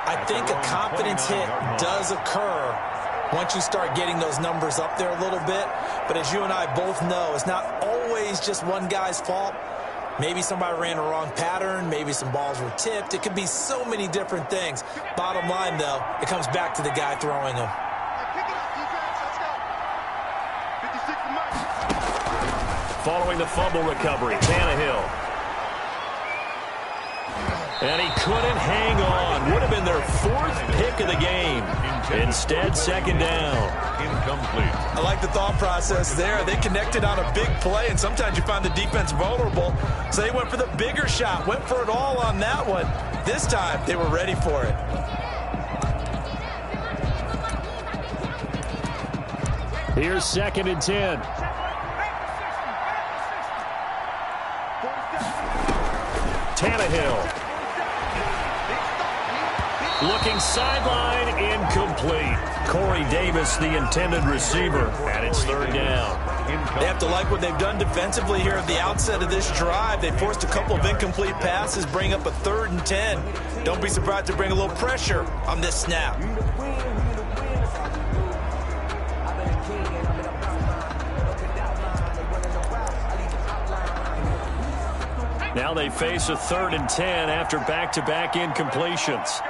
I think a confidence hit does occur once you start getting those numbers up there a little bit. But as you and I both know, it's not always just one guy's fault. Maybe somebody ran a wrong pattern. Maybe some balls were tipped. It could be so many different things. Bottom line, though, it comes back to the guy throwing them. Following the fumble recovery, Tannehill. And he couldn't hang on. Would have been their 4th pick of the game. Instead, second down. Incomplete. I like the thought process there. They connected on a big play, and sometimes you find the defense vulnerable. So they went for the bigger shot, went for it all on that one. This time, they were ready for it. Here's 2nd and 10. Tannehill. Looking sideline, incomplete. Corey Davis, the intended receiver, and it's 3rd down. They have to like what they've done defensively here at the outset of this drive. They forced a couple of incomplete passes, bring up a 3rd and 10. Don't be surprised to bring a little pressure on this snap. Now they face a 3rd and 10 after back-to-back incompletions.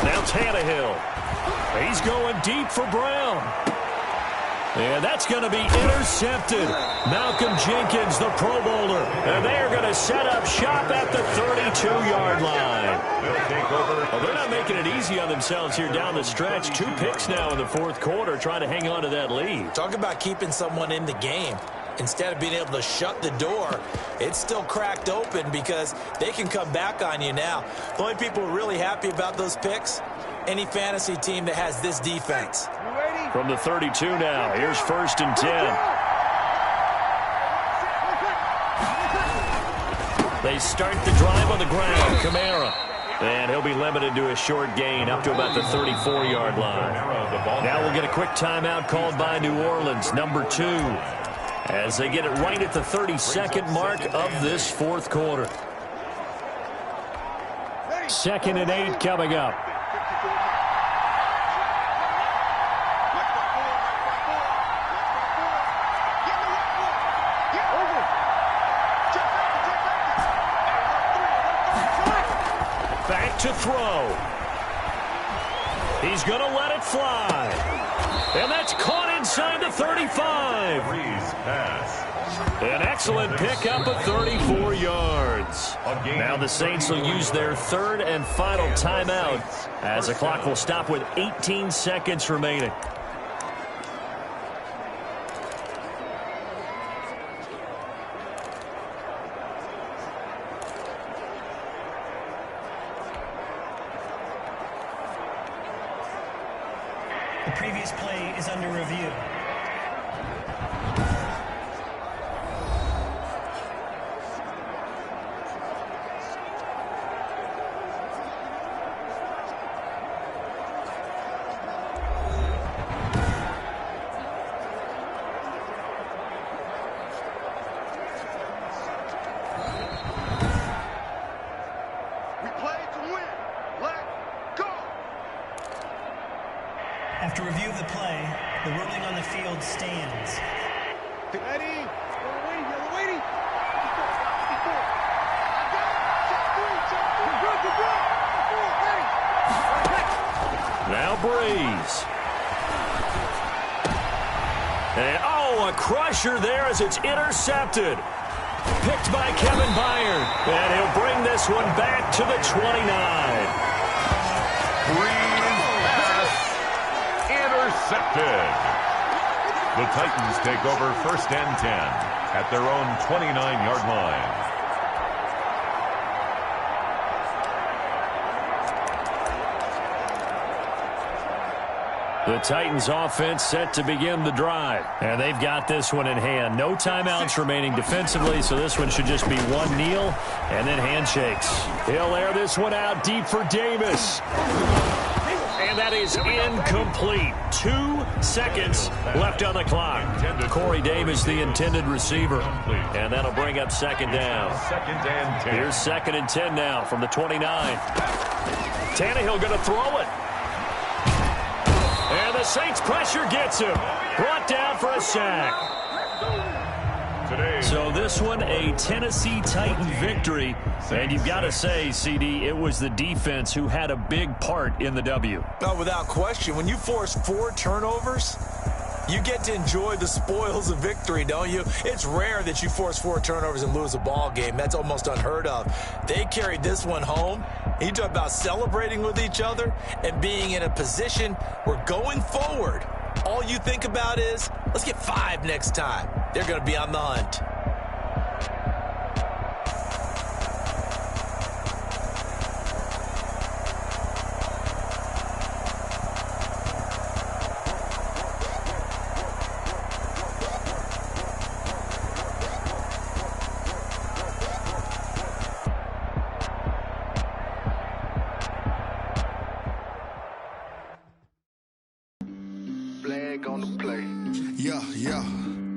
Now Tannehill. He's going deep for Brown. And that's going to be intercepted. Malcolm Jenkins, the Pro Bowler. And they are going to set up shop at the 32-yard line. Well, they're not making it easy on themselves here down the stretch. 2 picks now in the 4th quarter, trying to hang on to that lead. Talk about keeping someone in the game. Instead of being able to shut the door, it's still cracked open because they can come back on you now. The only people who are really happy about those picks, any fantasy team that has this defense. From the 32 now, here's 1st and 10. They start the drive on the ground. Kamara. And he'll be limited to a short gain up to about the 34-yard line. Now we'll get a quick timeout called by New Orleans, number 2. As they get it right at the 32nd mark of this 4th quarter. 2nd and 8 coming up. Back to throw. He's going to let it fly. And that's caught inside the 35. An excellent pickup of 34 yards. Now the Saints will use their 3rd and final timeout as the clock will stop with 18 seconds remaining. The previous play is under review. After review of the play, the ruling on the field stands. Ready? Yellow waiting. Now Breeze. And a crusher there as it's intercepted. Picked by Kevin Byard. And he'll bring this one back to the 29. Breeze pass intercepted. The Titans take over 1st and 10 at their own 29-yard line. The Titans offense set to begin the drive. And they've got this one in hand. No timeouts remaining defensively, so this one should just be one kneel and then handshakes. He'll air this one out deep for Davis. And that is incomplete. 2 seconds left on the clock. Corey Davis, the intended receiver. And that'll bring up 2nd down. Here's 2nd and 10 now from the 29. Tannehill going to throw it. the Saints pressure gets him. Brought down for a sack. So this one, a Tennessee Titan victory. And you've got to say, CD, it was the defense who had a big part in the W. No, without question. When you force 4 turnovers, you get to enjoy the spoils of victory, don't you? It's rare that you force 4 turnovers and lose a ball game. That's almost unheard of. They carried this one home. You talk about celebrating with each other and being in a position where going forward, all you think about is, let's get 5 next time. They're going to be on the hunt. Flag on the play. Yeah, yeah.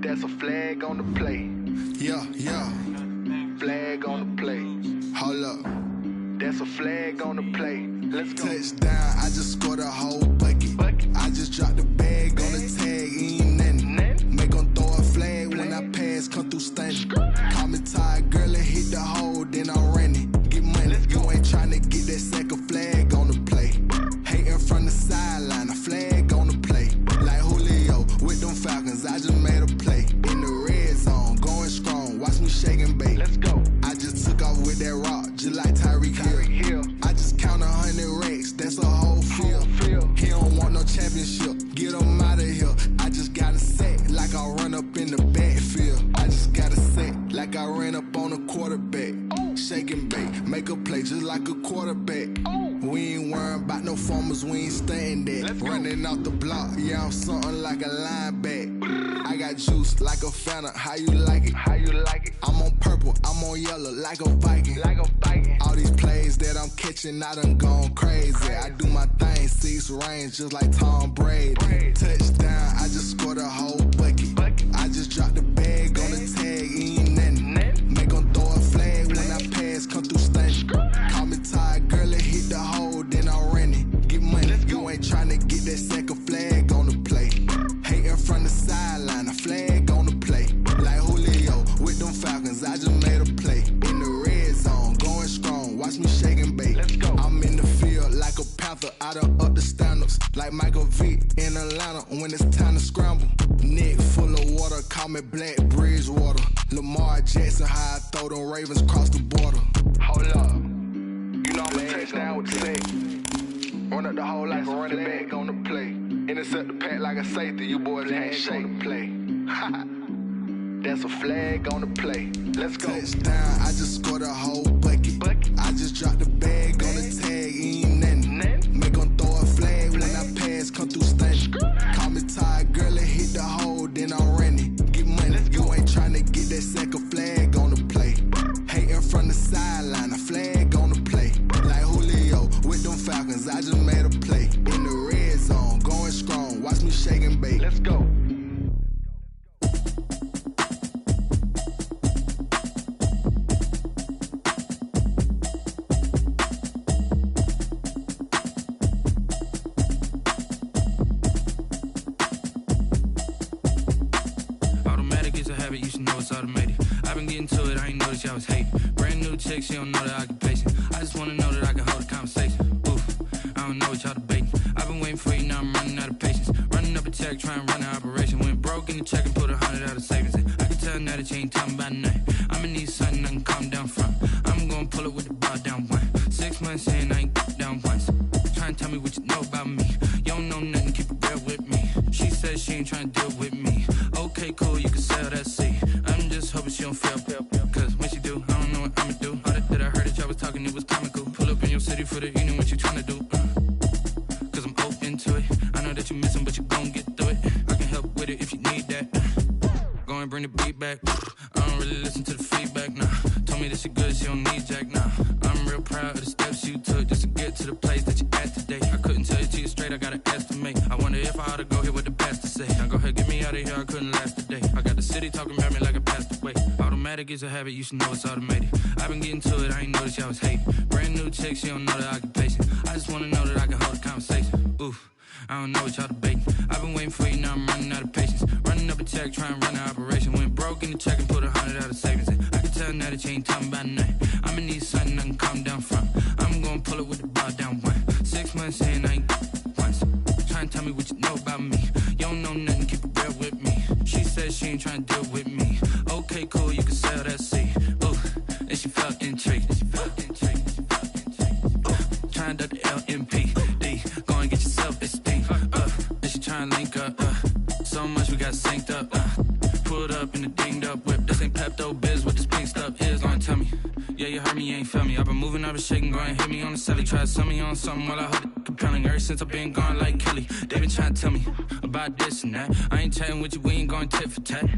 That's a flag on the play. Yeah, yeah. Flag on the play. Hold up. That's a flag on the play. Let's go. Touchdown, I just scored a whole bucket. I just dropped the bag on the tag, ain't nothing. Make 'em throw a flag when I pass, come through stunning. Call me tired, girl, and hit the hole, then I'm running. Get money, you ain't tryna get that second flag on the play. Hating from the sideline, a flag on the play. Like Julio with them Falcons, I just made a play. In the red zone, going strong, watch me shake and bake. Let's go. I just took off with that rock, just like Tyreek Hill. I just count 100 racks, that's a whole field. He don't want no championship, get him out of here. I just got a set, like I run up in the backfield. I just got a set, like I ran up on a quarterback. Shake and bake, make a play just like a quarterback. We ain't worrying about no formers, we ain't staying there. Running off the block, yeah, I'm something like a linebacker. I got juice like a Fanta, how you like it? How you like it? I'm on purple, I'm on yellow, like a Viking. Like a Viking. All these plays that I'm catching, I done gone crazy. I do my thing, 6 range, just like Tom Brady. Touchdown, I just scored a whole bucket. I just dropped the bag on the tag, ain't nothing. Make 'em throw a flag when I pass, come through stunning. Call me tired, girl, and hit the hole, then I'm running. Get money, you ain't tryna get that second flag on the play. Hating from the sideline, a flag on the play. Like Julio with them Falcons, I just made a play. In the red zone, going strong, watch me shake and bake. Let's go. I'm in the field like a panther, I done up the standards. Like Michael Vick in Atlanta when it's time to scramble. Neck full of water, call me Black Bridgewater. Lamar Jackson, how I throw them Ravens across the border. Hold up. You know I'm a touchdown with the sack. Run up the hole like a running back on the play. Intercept the pack like a safety. You boys ain't shake the play. That's a flag on the play. Let's go. Touchdown, I just scored a whole bucket. I just dropped the bag on the tag, ain't nothing. Make 'em throw a flag when I pass, come through stunning. Call me tired, girl, and hit the hole, then I'm running. Get money, you ain't tryna get that second flag on the play. Hating from the sideline, a flag on the play. Like Julio with them Falcons, I just made a play. In the red zone, going strong, watch me shake and bake. Let's go. Automatic is a habit, you should know it's automated. I've been getting to it, I ain't noticed y'all was hating. Brand new chick, she don't know the occupation. I just wanna know that I can hold a conversation. Oof, I don't know what y'all debating. I've been waiting for you, now I'm running out of patience. Running up a check, trying to run an operation. Went broke in the check and put 100 out of savings in. I can tell now that you ain't talking about nothing. I'ma need something I can calm down from. I'm gonna pull it with the bar down one. 6 months in, I ain't down once. Trying to tell me what you know about me. You don't know nothing, keep it real with me. She says she ain't trying to deal with me. Okay, cool, you can sell that seat. I'm just hoping she don't fail. Cause when she do, I don't know what I'ma do. All that I heard that y'all was talking, it was comical. Pull up in your city for the evening, what you tryna do? Cause I'm open to it. I know that you missing, but you gon' get through it. I can help with it if you need that. Go and bring the beat back. I don't really listen to the feedback, nah. Told me that she good, she don't need jack, nah. I'm real proud of the steps you took just to get to the place that you at today. I couldn't tell you to you straight, I gotta estimate. I wonder if I ought to go here with the pastor say. Now go ahead, get me out of here, I couldn't last a day. I got the city talking about me like I passed away. Automatic is a habit, you should know it's automated. I've been getting to it, I ain't noticed y'all was hating. Brand new chick, she don't know the occupation. I just wanna know that I can hold a conversation. Oof, I don't know what y'all debating. I've been waiting for you, now I'm running out of patience. Running up a check, trying to run an operation. Went broke in the check and put 100 out of savings in. I can tell now that you ain't talking about nothing. I'ma need something I can calm down from. I'm gonna pull it with the bar down one. 6 months in, I ain't once. Trying to tell me what you know about me. You don't know nothing, keep it real with me. She said she ain't trying to deal with me. Okay, cool, you can sell that seed. Ooh, and she felt intrigued. Trying to the LMPD. Go and get yourself esteem. And she trying to link up. So much we got synced up. Pulled up in the dinged up whip. This ain't Pepto-Biz, what this pink stuff is. Long tell me. Yeah, you heard me, you ain't felt me. I've been moving, I've been shaking, go and hit me on the celly. Try to sell me on something while I hold it compelling. Ever since I've been gone like Kelly, they been trying to tell me about this and that. I ain't chatting with you, we ain't going tit for tat.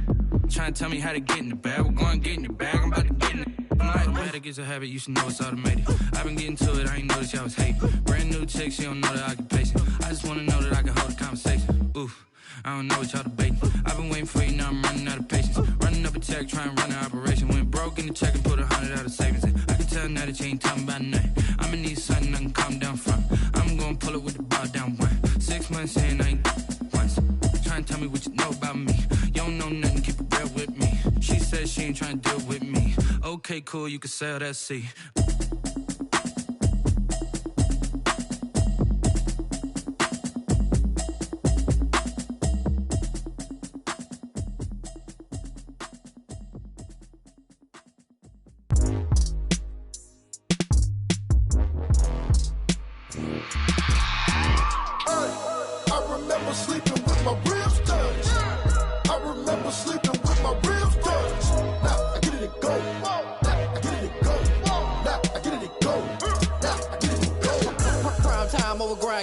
Trying to tell me how to get in the bag. We're going to get in the bag, I'm about to get in it. Automatic is a habit, you should know it's automated. I've been getting to it, I ain't noticed y'all was hating. Brand new chick, she don't know the occupation. I just wanna know that I can hold a conversation. Oof, I don't know what y'all debating. I've been waiting for you, now I'm running out of patience. Running up a check, trying to run an operation. Went broke in the check and put 100 out of savings in. I can tell now that you ain't talking about nothing. I'ma need something I can calm down from. I'm gonna pull it with the bar down one. 6 months in, I ain't once. Trying to tell me what you know about me. You don't know nothing, keep it real with me. She said she ain't trying to deal with me. Okay, cool, you can sell that seed.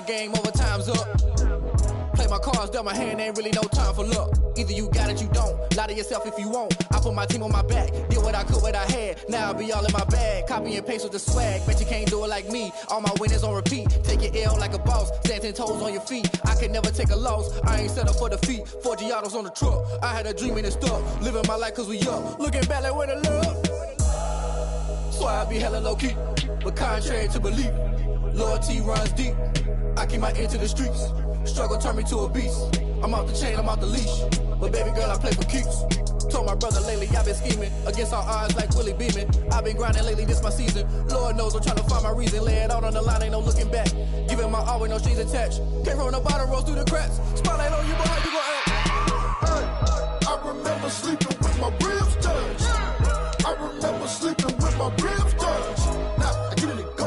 Game over, time's up. Play my cards, dealt my hand, ain't really no time for luck. Either you got it, you don't. Lie to yourself if you won't. I put my team on my back, did what I could, what I had. Now I'll be all in my bag, copy and paste with the swag. Bet you can't do it like me. All my winners on repeat. Take your L like a boss, stand 10 toes on your feet. I could never take a loss, I ain't set up for defeat. 4 Giottos on the truck, I had a dream and it stuck. Living my life cause we up, looking back like where the love. So I be hella low key, but contrary to belief, loyalty runs deep. I keep my ear to the streets. Struggle turned me to a beast. I'm off the chain, I'm off the leash. But baby girl, I play for keeps. Told my brother lately, I've been scheming. Against all odds like Willie Beeman. I've been grinding lately, this my season. Lord knows I'm trying to find my reason. Lay it out on the line, ain't no looking back. Giving my all with no strings attached. Came from the bottom, rose through the cracks. Spotlight on you, but how you gon' act? Hey, I remember sleeping with my ribs touched. I remember sleeping with my ribs touched. Now I get it and go.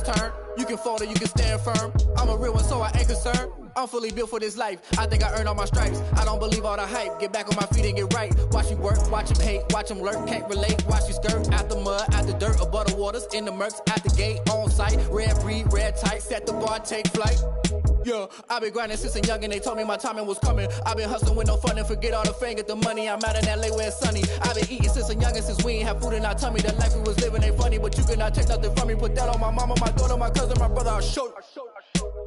Turn. You can fold or you can stand firm. I'm a real one, so I ain't concerned. I'm fully built for this life. I think I earned all my stripes. I don't believe all the hype. Get back on my feet and get right. Watch you work, watch him hate, watch him lurk. Can't relate, watch you skirt. Out the mud, out the dirt, above the waters, in the murks, at the gate, on site. Red breed, red tight, set the bar, take flight. Yeah, I've been grinding since a young and they told me my timing was coming. I've been hustling with no fun and forget all the fame, get the money. I'm out in LA where it's sunny. I've been eating since a youngin' since we ain't have food in our tummy. The life we was living ain't funny, but you cannot take nothing from me. Put that on my mama, my daughter, my cousin, my brother, I'll show you.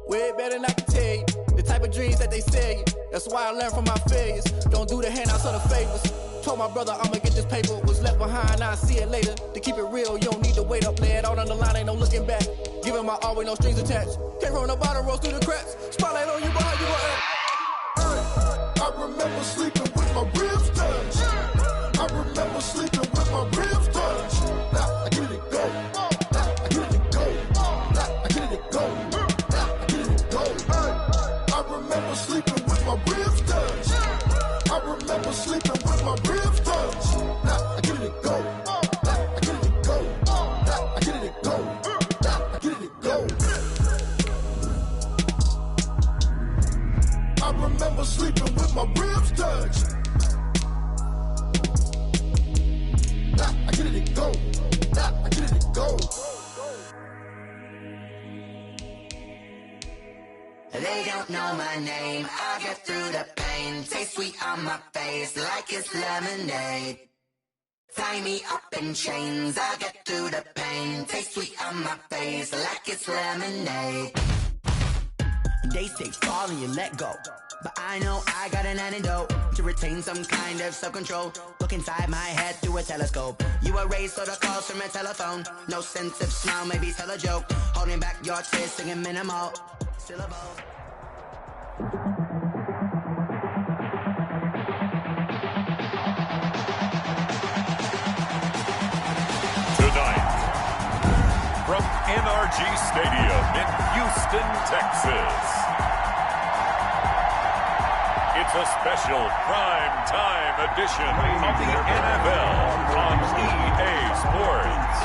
Way better than I can tell you. The type of dreams that they sell you. That's why I learned from my failures. Don't do the handouts or the favors. Told my brother I'ma get this paper. Was left behind, I'll see it later. To keep it real, you don't need to wait up. Lay it out on the line, ain't no looking back. Giving my all with no strings attached. Came from the bottom, rose through the cracks. Spotlight on you, but how you gon' act? Hey, I remember sleeping with my ribs touched. I remember sleeping with my ribs touched. Now I get it and go. Now I get it and go. Now I get it and go. Now I get it and go. Hey, I remember sleeping with my ribs touched. I remember sleeping with my ribs touched. Now I get it and go. Now I get it and go. Now I get it and go. Now I get it and go. I remember sleeping with my ribs touched. Now I get it and go. Now I get it and go. They don't know my name, I get through the pain. Taste sweet on my face like it's lemonade. Tie me up in chains, I get through the pain. Taste sweet on my face like it's lemonade. They say fall and you let go, but I know I got an antidote to retain some kind of self-control. Look inside my head through a telescope. You erase all the calls from a telephone. No sense of smile, maybe tell a joke. Holding back your tears, singing minimal syllables. From NRG Stadium in Houston, Texas, it's a special prime-time edition of the NFL on EA Sports.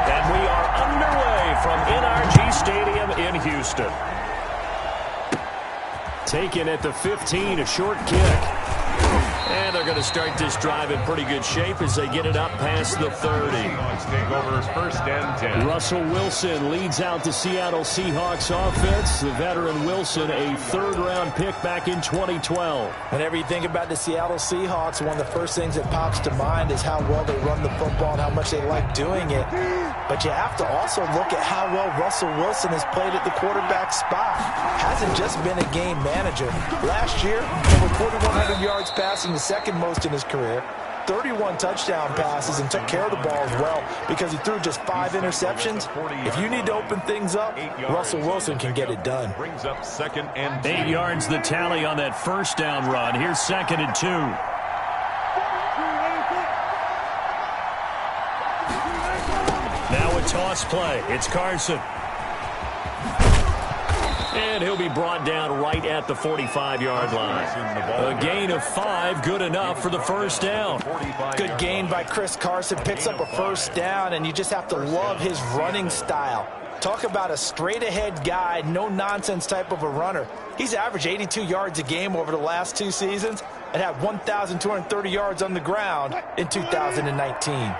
And we are underway from NRG Stadium in Houston. Taken at the 15, a short kick. And they're going to start this drive in pretty good shape as they get it up past the 30. Take over first and 10. Russell Wilson leads out the Seattle Seahawks offense. The veteran Wilson, a third-round pick back in 2012. Whenever you think about the Seattle Seahawks, one of the first things that pops to mind is how well they run the football and how much they like doing it. But you have to also look at how well Russell Wilson has played at the quarterback spot. Hasn't just been a game manager. Last year, over 4,100 yards passing, the second most in his career, 31 touchdown passes, and took care of the ball as well because he threw just 5 interceptions. If you need to open things up, Russell Wilson can get it done. Brings up second and 2. 8 yards the tally on that first down run. Here's second and 2. Now a toss play. It's Carson. And he'll be brought down right at the 45-yard line. A gain of 5, good enough for the first down. Good gain by Chris Carson, picks up a first down, and you just have to love his running style. Talk about a straight-ahead guy, no-nonsense type of a runner. He's averaged 82 yards a game over the last 2 seasons and had 1,230 yards on the ground in 2019.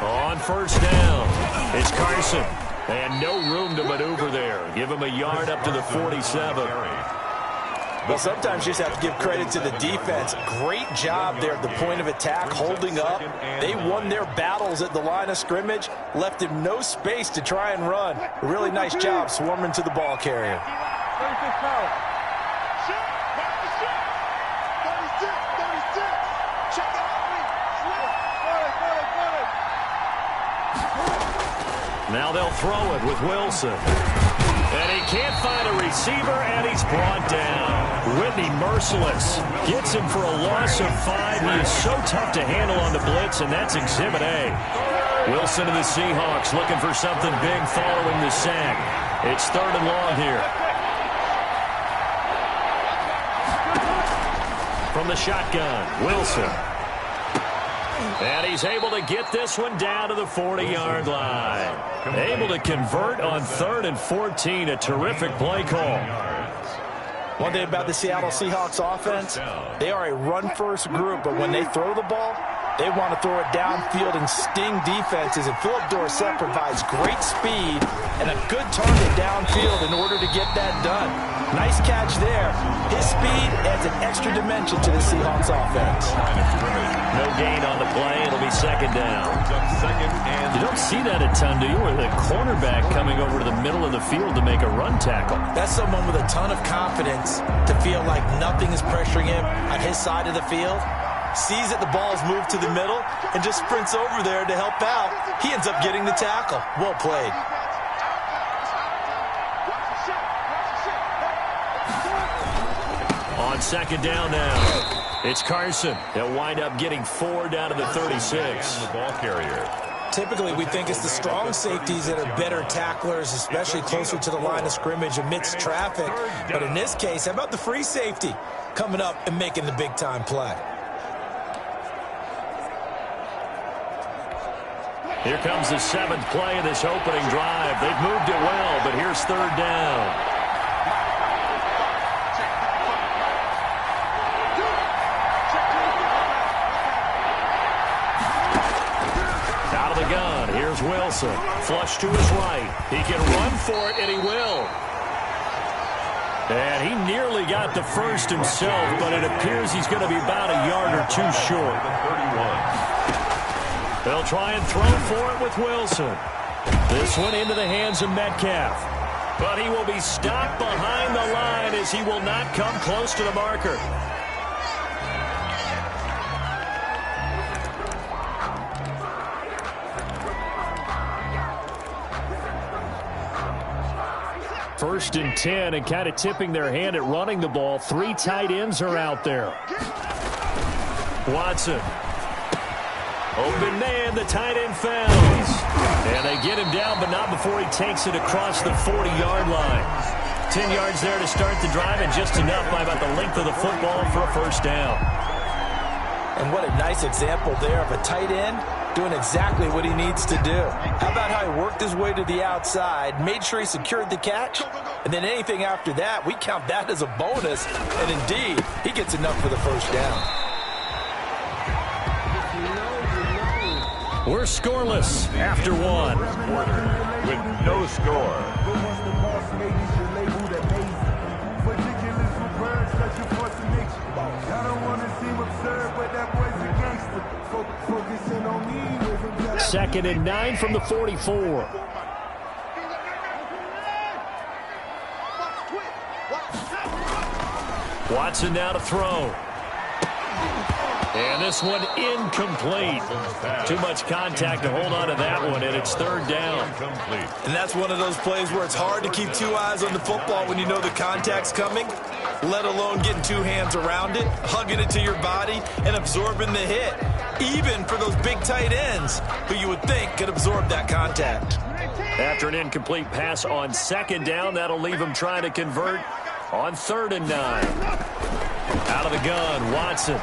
On first down, it's Carson. And no room to maneuver there. Give him a yard up to the 47. Well, sometimes you just have to give credit to the defense. Great job there at the point of attack, holding up. They won their battles at the line of scrimmage, left him no space to try and run. A really nice job swarming to the ball carrier. Now they'll throw it with Wilson. And he can't find a receiver, and he's brought down. Whitney merciless. Gets him for a loss of 5. He is so tough to handle on the blitz, and that's Exhibit A. Wilson and the Seahawks looking for something big following the sack. It's third and long here. From the shotgun, Wilson. And he's able to get this one down to the 40-yard line. Able to convert on 3rd and 14. A terrific play call. One thing about the Seattle Seahawks offense, they are a run-first group, but when they throw the ball, they want to throw it downfield and sting defenses. And Philip Dorsett provides great speed and a good target downfield in order to get that done. Nice catch there. His speed adds an extra dimension to the Seahawks offense. No gain on the play. It'll be second down. You don't see that a ton, do you? Where the cornerback coming over to the middle of the field to make a run tackle. That's someone with a ton of confidence to feel like nothing is pressuring him on his side of the field. Sees that the ball's moved to the middle and just sprints over there to help out. He ends up getting the tackle. Well played. On second down now, it's Carson. They'll wind up getting 4 down to the 36. The ball carrier. Typically, we think it's the strong safeties that are better tacklers, especially closer to the line of scrimmage amidst traffic. But in this case, how about the free safety coming up and making the big-time play? Here comes the 7th play of this opening drive. They've moved it well, but here's third down. Out of the gun, here's Wilson. Flush to his right. He can run for it, and he will. And he nearly got the first himself, but it appears he's going to be about a yard or two short. They'll try and throw for it with Wilson. This one into the hands of Metcalf. But he will be stopped behind the line as he will not come close to the marker. First and 10, and kind of tipping their hand at running the ball. 3 tight ends are out there. Watson. Open man, the tight end found. And they get him down, but not before he takes it across the 40-yard line. 10 yards there to start the drive, and just enough by about the length of the football for a first down. And what a nice example there of a tight end doing exactly what he needs to do. How about how he worked his way to the outside, made sure he secured the catch, and then anything after that, we count that as a bonus. And indeed, he gets enough for the first down. We're scoreless after one. With no score. Second and 9 from the 44. Watson now to throw. And this one incomplete. Too much contact to hold on to that one, and it's third down. And that's one of those plays where it's hard to keep 2 eyes on the football when you know the contact's coming, let alone getting 2 hands around it, hugging it to your body, and absorbing the hit. Even for those big tight ends who you would think could absorb that contact. After an incomplete pass on second down, that'll leave him trying to convert on 3rd and 9. Out of the gun, Watson.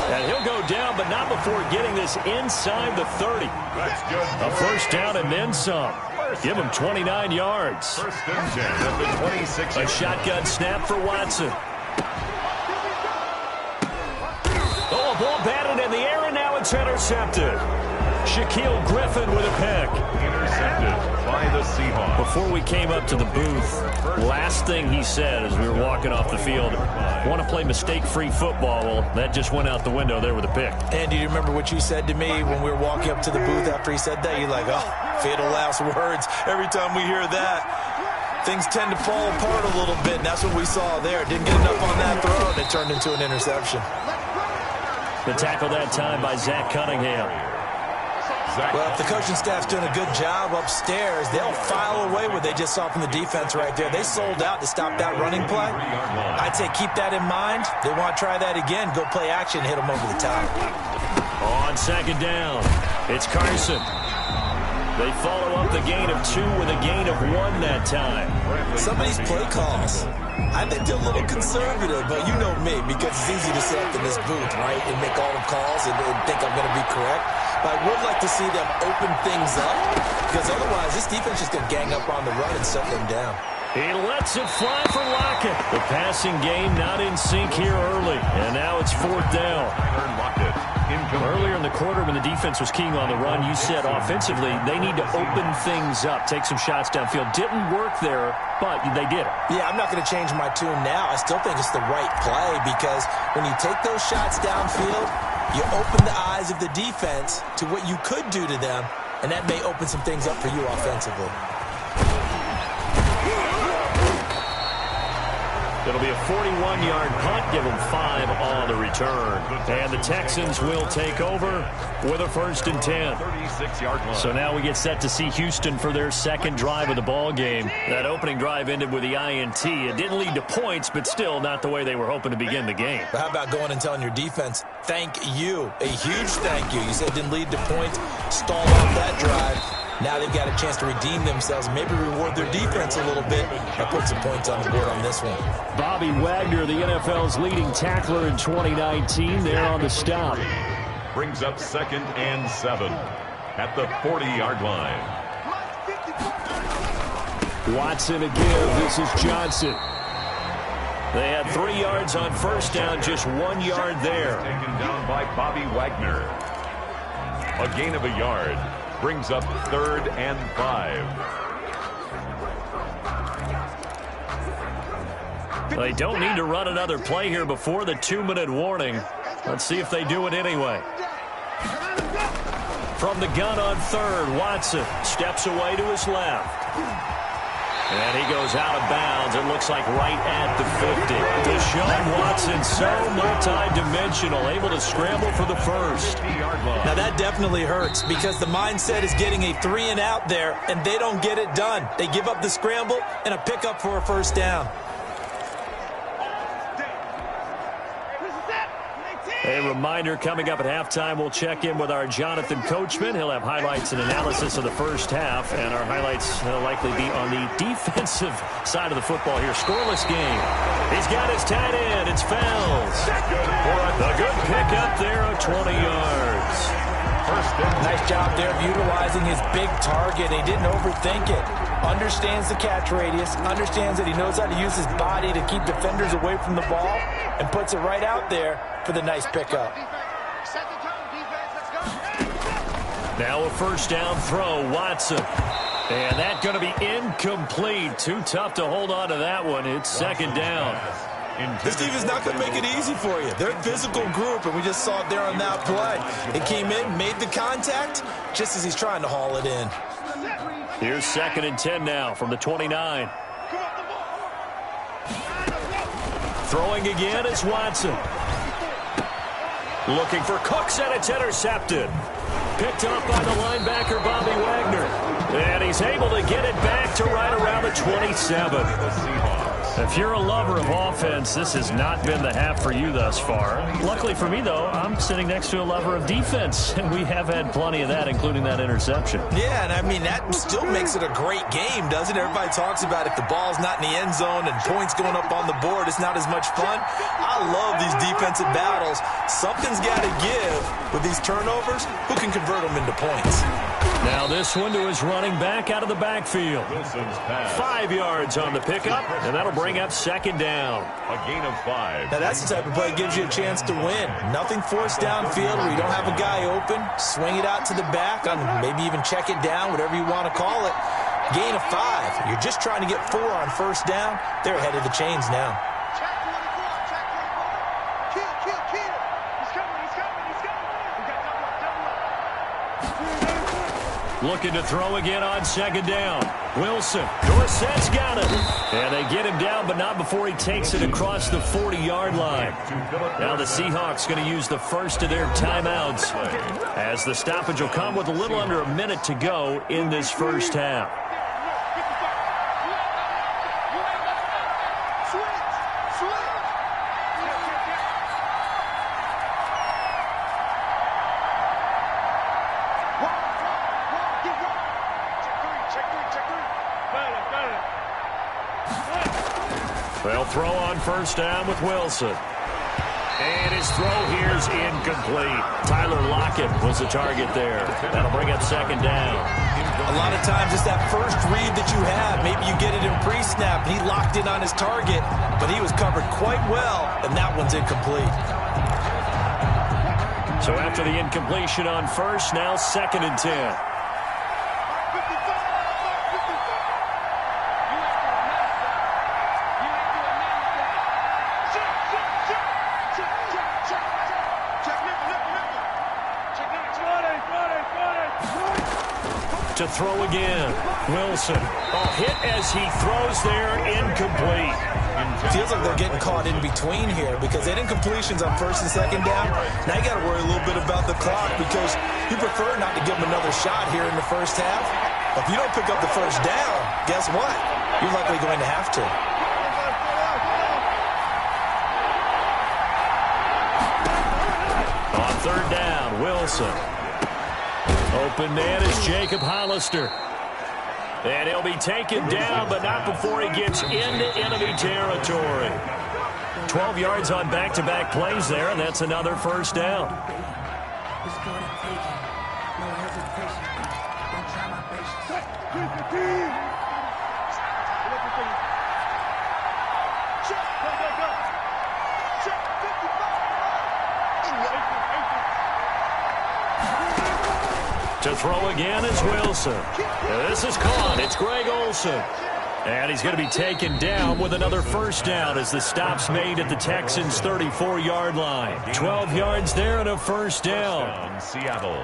And he'll go down, but not before getting this inside the 30. That's good. A first down and then some. Give him 29 yards. First and 10 at the 26. A shotgun snap for Watson. Oh, a ball batted in the air, and now it's intercepted. Shaquille Griffin with a pick. Intercepted by the Seahawks. Before we came up to the booth, last thing he said as we were walking off the field, want to play mistake-free football. Well, that just went out the window there with a pick. And do you remember what you said to me when we were walking up to the booth after he said that? You're like, oh, fatal last words. Every time we hear that, things tend to fall apart a little bit, and that's what we saw there. Didn't get enough on that throw, and it turned into an interception. The tackle that time by Zach Cunningham. Well, if the coaching staff's doing a good job upstairs, they'll file away what they just saw from the defense right there. They sold out to stop that running play. I'd say keep that in mind. They want to try that again. Go play action, hit them over the top. On second down, it's Carson. They follow up the gain of 2 with a gain of 1 that time. Some of these play calls, I think they're a little conservative, but you know me, because it's easy to sit up in this booth, right, and make all the calls and think I'm going to be correct. But I would like to see them open things up, because otherwise this defense is going to gang up on the run and shut them down. He lets it fly for Lockett. The passing game not in sync here early, and now it's 4th down. Earlier in the quarter when the defense was keying on the run, you said offensively they need to open things up, take some shots downfield. Didn't work there, but they did it. Yeah, I'm not going to change my tune now. I still think it's the right play because when you take those shots downfield, you open the eyes of the defense to what you could do to them, and that may open some things up for you offensively. It'll be a 41-yard punt, give them 5 on the return. And the Texans will take over with a 1st and 10. So now we get set to see Houston for their second drive of the ball game. That opening drive ended with the INT. It didn't lead to points, but still not the way they were hoping to begin the game. But how about going and telling your defense, thank you, a huge thank you. You said it didn't lead to points, stalled off that drive. Now they've got a chance to redeem themselves, maybe reward their defense a little bit by putting some points on the board on this one. Bobby Wagner, the NFL's leading tackler in 2019, there on the stop. Brings up 2nd and 7 at the 40-yard line. Watson again. This is Johnson. They had 3 yards on first down, just 1 yard there. Taken down by Bobby Wagner. A gain of a yard. Brings up 3rd and 5. They don't need to run another play here before the 2-minute warning. Let's see if they do it anyway. From the gun on third, Watson steps away to his left. And he goes out of bounds. It looks like right at the 50. Deshaun Watson, so multi-dimensional, able to scramble for the first. Now that definitely hurts because the mindset is getting a 3-and-out there, and they don't get it done. They give up the scramble and a pickup for a first down. A reminder, coming up at halftime, we'll check in with our Jonathan Coachman. He'll have highlights and analysis of the first half, and our highlights will likely be on the defensive side of the football here. Scoreless game. He's got his tight end. It's Fells. The good pick up there of 20 yards. Nice job there of utilizing his big target. He didn't overthink it. Understands the catch radius, understands that he knows how to use his body to keep defenders away from the ball, and puts it right out there for the nice pickup. Now a first down throw, Watson. And that's going to be incomplete. Too tough to hold on to that one. It's second down. This defense is not going to make it easy for you. They're a physical group, and we just saw it there on that play. It came in, made the contact, just as he's trying to haul it in. Here's 2nd and 10 now from the 29. Throwing again is Watson. Looking for Cooks, and it's intercepted. Picked up by the linebacker, Bobby Wagner. And he's able to get it back to right around the 27. If you're a lover of offense, this has not been the half for you thus far. Luckily for me, though, I'm sitting next to a lover of defense, and we have had plenty of that, including that interception. Yeah, and I mean, that still makes it a great game, doesn't it? Everybody talks about if the ball's not in the end zone and points going up on the board, it's not as much fun. I love these defensive battles. Something's got to give with these turnovers. Who can convert them into points? Now this one to his running back out of the backfield. 5 yards on the pickup, and that'll bring up second down. A gain of 5. Now that's the type of play that gives you a chance to win. Nothing forced downfield where you don't have a guy open. Swing it out to the back, maybe even check it down, whatever you want to call it. Gain of 5. You're just trying to get 4 on first down. They're ahead of the chains now. Looking to throw again on second down. Wilson. Dorsett's got it. And they get him down, but not before he takes it across the 40-yard line. Now the Seahawks going to use the first of their timeouts, as the stoppage will come with a little under a minute to go in this first half. They'll throw on first down with Wilson. And his throw here's incomplete. Tyler Lockett was the target there. That'll bring up second down. A lot of times it's that first read that you have. Maybe you get it in pre-snap. He locked in on his target, but he was covered quite well, and that one's incomplete. So after the incompletion on first, now 2nd and 10. To throw again. Wilson. Hit as he throws there, incomplete. Feels like they're getting caught in between here because they had incompletions on first and second down. Now you got to worry a little bit about the clock because you prefer not to give them another shot here in the first half. If you don't pick up the first down, guess what? You're likely going to have to. On third down, Wilson. Open man is Jacob Hollister. And he'll be taken down, but not before he gets into enemy territory. 12 yards on back-to-back plays there, and that's another first down. To throw again is Wilson. And this is caught. It's Greg Olsen. And he's going to be taken down with another first down as the stop's made at the Texans' 34-yard line. 12 yards there and a first down. Seattle.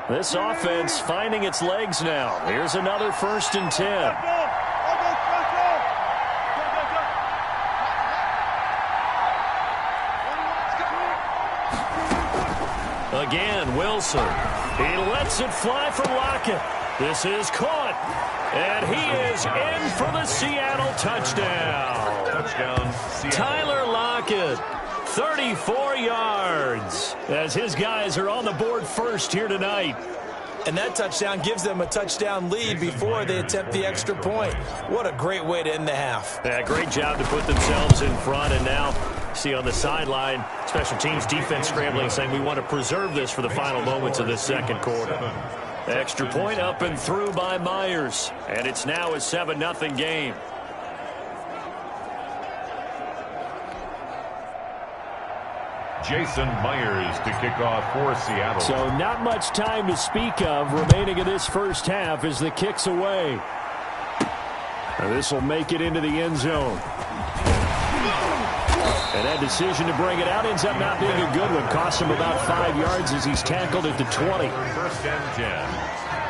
This offense finding its legs now. Here's another 1st and 10. Again, Wilson. He lets it fly for Lockett. This is caught. And he is in for the Seattle touchdown. Touchdown, Seattle. Tyler Lockett, 34 yards, as his guys are on the board first here tonight. And that touchdown gives them a touchdown lead before they attempt the extra point. What a great way to end the half. Yeah, great job to put themselves in front, and now see on the sideline, special teams defense scrambling, saying we want to preserve this for the final moments of this second quarter. Extra point up and through by Myers, and it's now a 7-0 game. Jason Myers to kick off for Seattle. So not much time to speak of remaining in this first half as the kick's away. This will make it into the end zone. And that decision to bring it out ends up not being a good one. Costs him about 5 yards as he's tackled at the 20. 1st and 10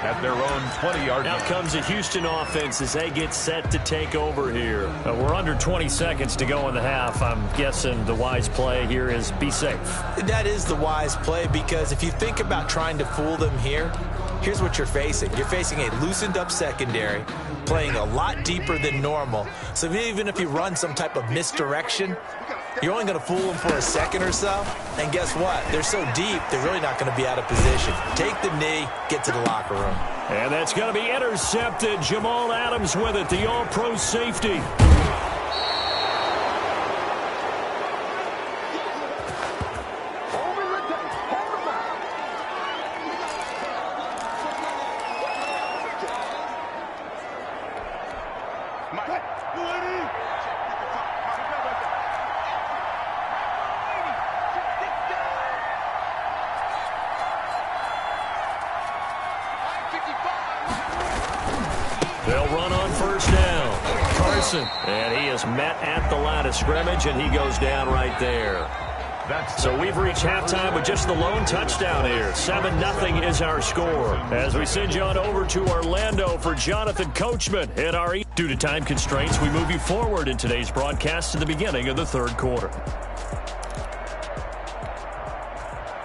at their own 20-yard line. Now comes the Houston offense as they get set to take over here. We're under 20 seconds to go in the half. I'm guessing the wise play here is be safe. That is the wise play, because if you think about trying to fool them here, here's what you're facing. You're facing a loosened up secondary, playing a lot deeper than normal. So even if you run some type of misdirection, you're only going to fool them for a second or so. And guess what? They're so deep, they're really not going to be out of position. Take the knee, get to the locker room. And that's going to be intercepted. Jamal Adams with it, the all-pro safety. They'll run on first down. Carson. And he is met at the line of scrimmage, and he goes down right there. So we've reached halftime with just the lone touchdown here. 7-0 is our score. As we send you on over to Orlando for Jonathan Coachman at our... Due to time constraints, we move you forward in today's broadcast to the beginning of the third quarter.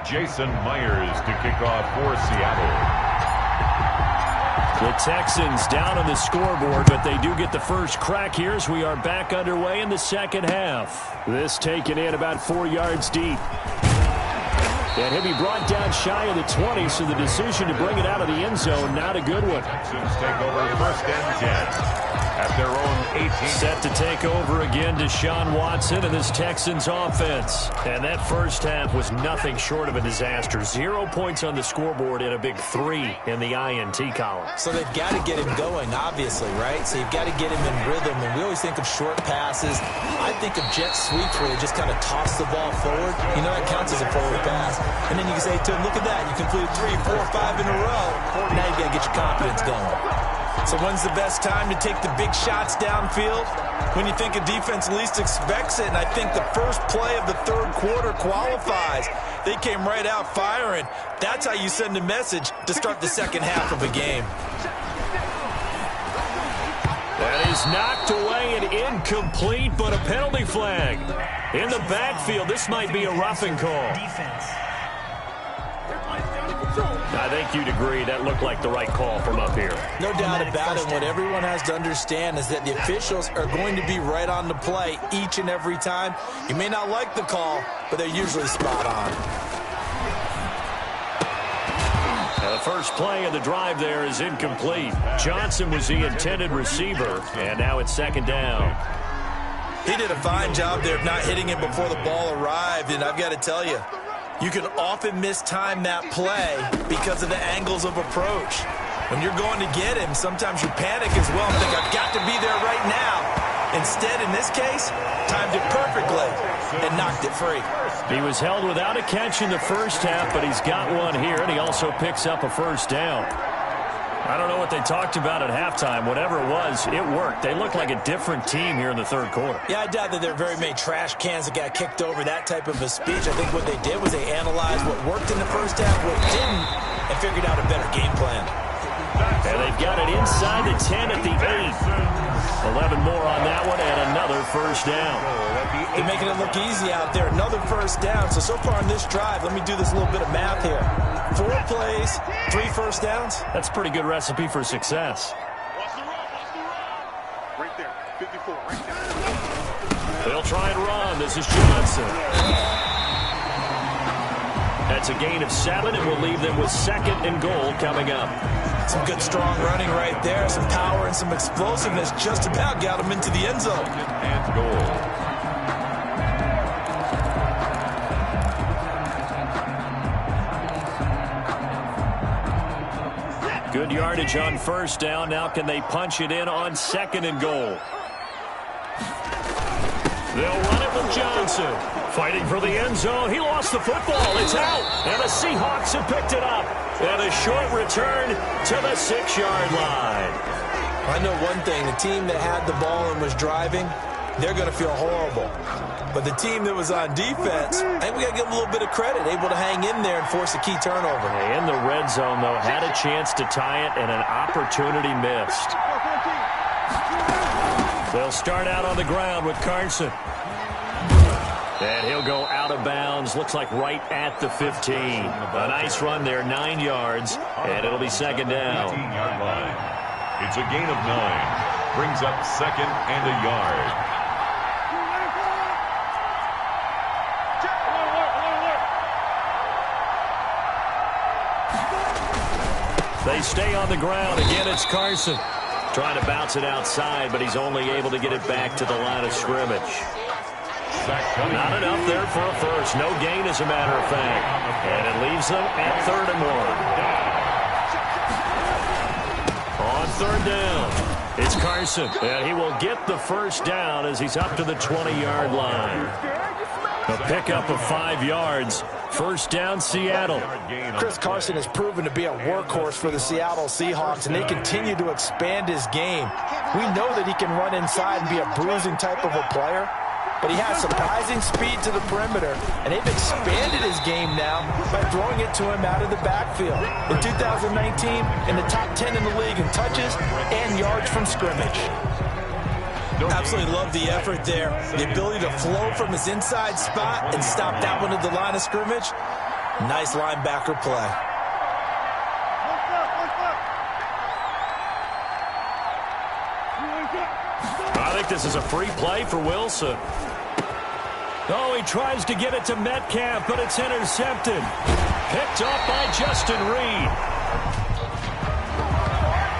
Jason Myers to kick off for Seattle. The Texans down on the scoreboard, but they do get the first crack here as we are back underway in the second half. This taken in about 4 yards deep. And he'll be brought down shy of the 20, so the decision to bring it out of the end zone, not a good one. Texans take over 1st and 10 at their own 18. Set to take over again, Deshaun Watson and this Texans offense. And that first half was nothing short of a disaster. 0 points on the scoreboard and a big 3 in the INT column. So they've got to get him going, obviously, right? So you've got to get him in rhythm. And we always think of short passes. I think of jet sweeps where they just kind of toss the ball forward. You know, that counts as a forward pass. And then you can say to him, look at that. You completed 3, 4, 5 in a row. Now you've got to get your confidence going. So when's the best time to take the big shots downfield? When you think a defense least expects it, and I think the first play of the third quarter qualifies. They came right out firing. That's how you send a message to start the second half of a game. That is knocked away and incomplete, but a penalty flag. In the backfield, this might be a roughing call. I think you'd agree that looked like the right call from up here. No doubt about it. What everyone has to understand is that the officials are going to be right on the play each and every time. You may not like the call, but they're usually spot on. Now the first play of the drive there is incomplete. Johnson was the intended receiver, and now it's second down. He did a fine job there of not hitting him before the ball arrived, and I've got to tell you, you can often mistime that play because of the angles of approach. When you're going to get him, sometimes you panic as well and think, I've got to be there right now. Instead, in this case, timed it perfectly and knocked it free. He was held without a catch in the first half, but he's got one here, and he also picks up a first down. I don't know what they talked about at halftime. Whatever it was, it worked. They looked like a different team here in the third quarter. Yeah, I doubt that there are very many trash cans that got kicked over that type of a speech. I think what they did was they analyzed what worked in the first half, what didn't, and figured out a better game plan. And they've got it inside the 10 at the 8. 11 more on that one, and another first down. They're making it look easy out there. Another first down. So far in this drive, let me do this little bit of math here. 4 plays, 3 first downs. That's a pretty good recipe for success. Right there, 54, right there. They'll try and run. This is Johnson. That's a gain of 7, and will leave them with 2nd and goal coming up. Some good, strong running right there. Some power and some explosiveness. Just about got him into the end zone. And goal. Good yardage on first down. Now can they punch it in on 2nd and goal? They'll run it with Johnson. Fighting for the end zone. He lost the football. It's out. And the Seahawks have picked it up. And a short return to the 6-yard line. I know one thing. The team that had the ball and was driving, they're going to feel horrible. But the team that was on defense, I think we got to give them a little bit of credit. Able to hang in there and force a key turnover. In the red zone, though, had a chance to tie it and an opportunity missed. They'll start out on the ground with Carson. And he'll go out of bounds. Looks like right at the 15. A nice run there, 9 yards. And it'll be 2nd down. 15-yard line. It's a gain of 9. Brings up 2nd and a yard. They stay on the ground. Again, it's Carson. Trying to bounce it outside, but he's only able to get it back to the line of scrimmage. Not enough there for a first. No gain, as a matter of fact. And it leaves them at 3rd and 1. On 3rd down, it's Carson. And he will get the first down as he's up to the 20-yard line. A pickup of 5 yards. First down, Seattle. Chris Carson has proven to be a workhorse for the Seattle Seahawks, and they continue to expand his game. We know that he can run inside and be a bruising type of a player, but he has surprising speed to the perimeter, and they've expanded his game now by throwing it to him out of the backfield. In 2019, in the top 10 in the league in touches and yards from scrimmage. Absolutely love the effort there. The ability to flow from his inside spot and stop that one at the line of scrimmage. Nice linebacker play. I think this is a free play for Wilson. Oh, he tries to get it to Metcalf, but it's intercepted. Picked off by Justin Reed.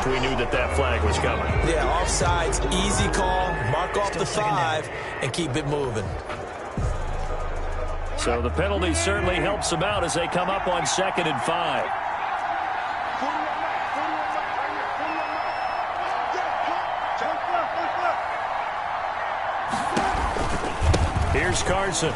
We knew that flag was coming. Yeah, offsides, easy call, mark off the 5, and keep it moving. So the penalty certainly helps them out as they come up on 2nd and 5. Here's Carson.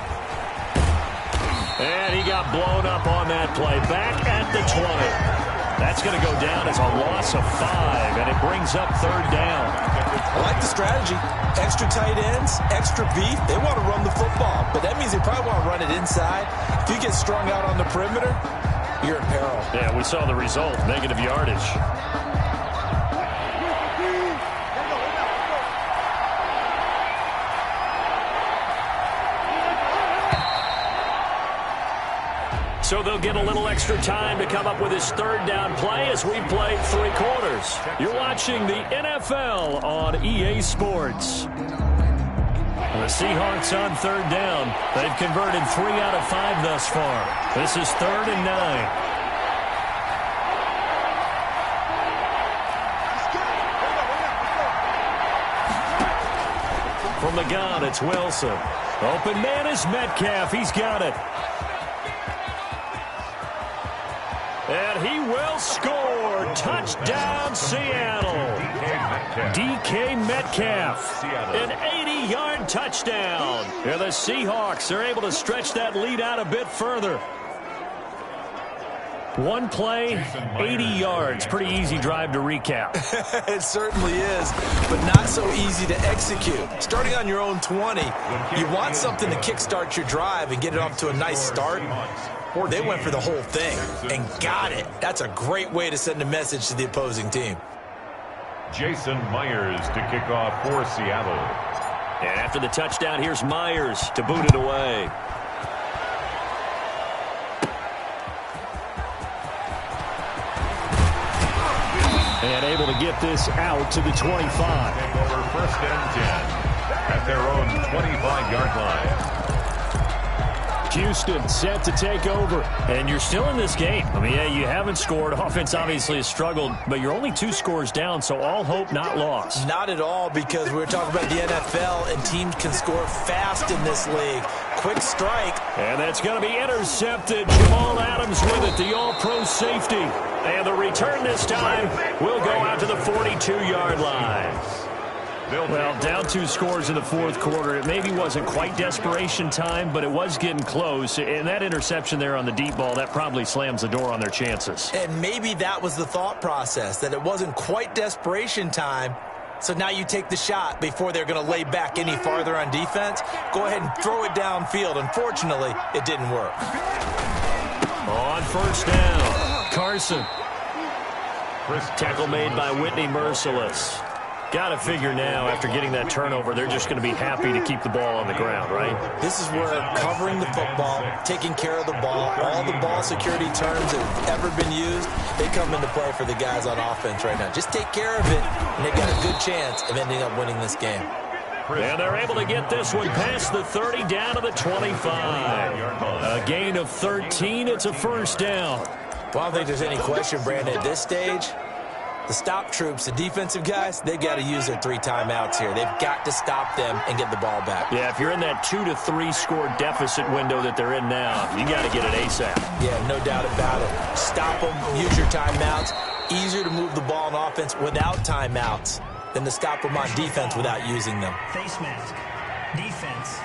And he got blown up on that play. Back at the 20. That's going to go down as a loss of 5, and it brings up 3rd down. I like the strategy. Extra tight ends, extra beef. They want to run the football, but that means they probably want to run it inside. If you get strung out on the perimeter, you're in peril. Yeah, we saw the result, negative yardage. So they'll get a little extra time to come up with his 3rd down play as we play 3 quarters. You're watching the NFL on EA Sports. The Seahawks on 3rd down. They've converted 3 out of 5 thus far. This is 3rd and 9. From the gun, it's Wilson. Open man is Metcalf. He's got it. And he will score. score. Touchdown, Seattle. DK Metcalf. An 80-yard touchdown. And the Seahawks are able to stretch that lead out a bit further. One play, 80 yards. Pretty easy drive to recap. It certainly is, but not so easy to execute. Starting on your own 20, you want something to kickstart your drive and get it off to a nice start. They went for the whole thing and got it. That's a great way to send a message to the opposing team. Jason Myers to kick off for Seattle. And after the touchdown, here's Myers to boot it away. And able to get this out to the 25. Over first and 10 at their own 25-yard line. Houston set to take over. And you're still in this game. I mean, yeah, you haven't scored. Offense obviously has struggled, but you're only 2 scores down, so all hope not lost. Not at all, because we're talking about the NFL, and teams can score fast in this league. Quick strike. And that's going to be intercepted. Jamal Adams with it, the all-pro safety. And the return this time will go out to the 42-yard line. Well, down 2 scores in the fourth quarter. It maybe wasn't quite desperation time, but it was getting close. And that interception there on the deep ball, that probably slams the door on their chances. And maybe that was the thought process, that it wasn't quite desperation time. So now you take the shot before they're going to lay back any farther on defense. Go ahead and throw it downfield. Unfortunately, it didn't work. On first down, Carson. Tackle made by Whitney Merciless. Got to figure now, after getting that turnover, they're just going to be happy to keep the ball on the ground, right? This is where covering the football, taking care of the ball, all the ball security terms that have ever been used, they come into play for the guys on offense right now. Just take care of it, and they've got a good chance of ending up winning this game. And they're able to get this one past the 30 down to the 25. A gain of 13. It's a first down. Well, I don't think there's any question, Brandon, at this stage. The stop troops, the defensive guys, they've got to use their 3 timeouts here. They've got to stop them and get the ball back. Yeah, if you're in that 2 to 3 score deficit window that they're in now, you got to get it ASAP. Yeah, no doubt about it. Stop them, use your timeouts. Easier to move the ball on offense without timeouts than to stop them on defense without using them. Face mask. Defense.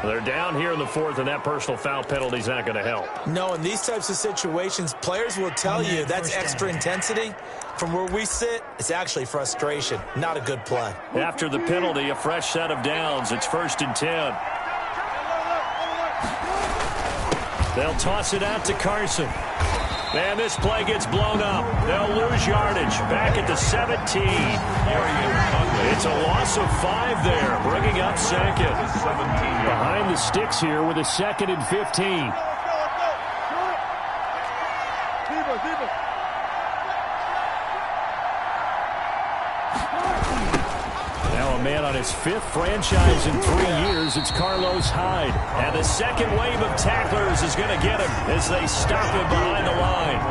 They're down here in the fourth, and that personal foul penalty is not going to help. No, in these types of situations, players will tell you that's extra intensity. From where we sit, it's actually frustration. Not a good play. After the penalty, a fresh set of downs. It's 1st and 10. They'll toss it out to Carson. And this play gets blown up. They'll lose yardage. Back at the 17. It's a loss of 5 there, bringing up second. Behind the sticks here with a 2nd and 15. Now a man on his 5th franchise in 3 years. It's Carlos Hyde. And the second wave of tacklers is going to get him as they stop him behind the line.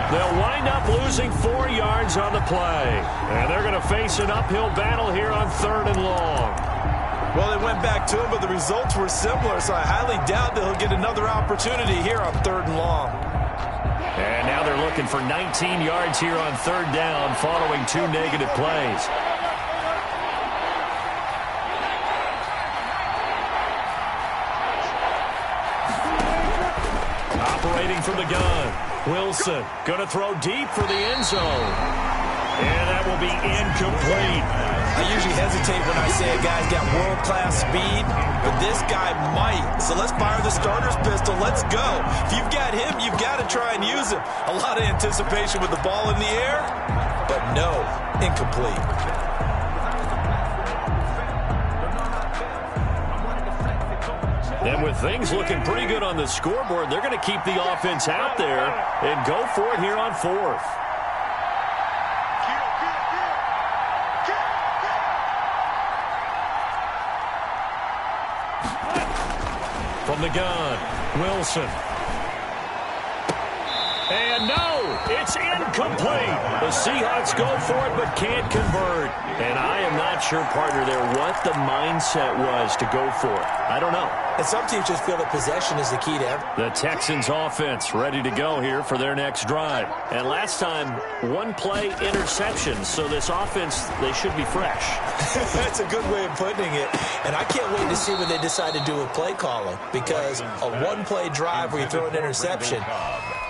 They'll wind up losing 4 yards on the play. And they're going to face an uphill battle here on 3rd and long. Well, they went back to him, but the results were similar, so I highly doubt that he'll get another opportunity here on 3rd and long. And now they're looking for 19 yards here on 3rd down following 2 negative plays. Operating from the gun. Wilson going to throw deep for the end zone. And that will be incomplete. I usually hesitate when I say a guy's got world-class speed, but this guy might. So let's fire the starter's pistol. Let's go. If you've got him, you've got to try and use him. A lot of anticipation with the ball in the air, but no, incomplete. And with things looking pretty good on the scoreboard, they're going to keep the offense out there and go for it here on 4th. From the gun, Wilson. And no, it's incomplete. The Seahawks go for it but can't convert. And I am not sure, partner, there what the mindset was to go for it. I don't know. And some teams just feel that possession is the key to everything. The Texans offense ready to go here for their next drive. And last time, one play interception. So this offense, they should be fresh. That's a good way of putting it. And I can't wait to see what they decide to do with play calling. Because a one-play drive where you throw an interception,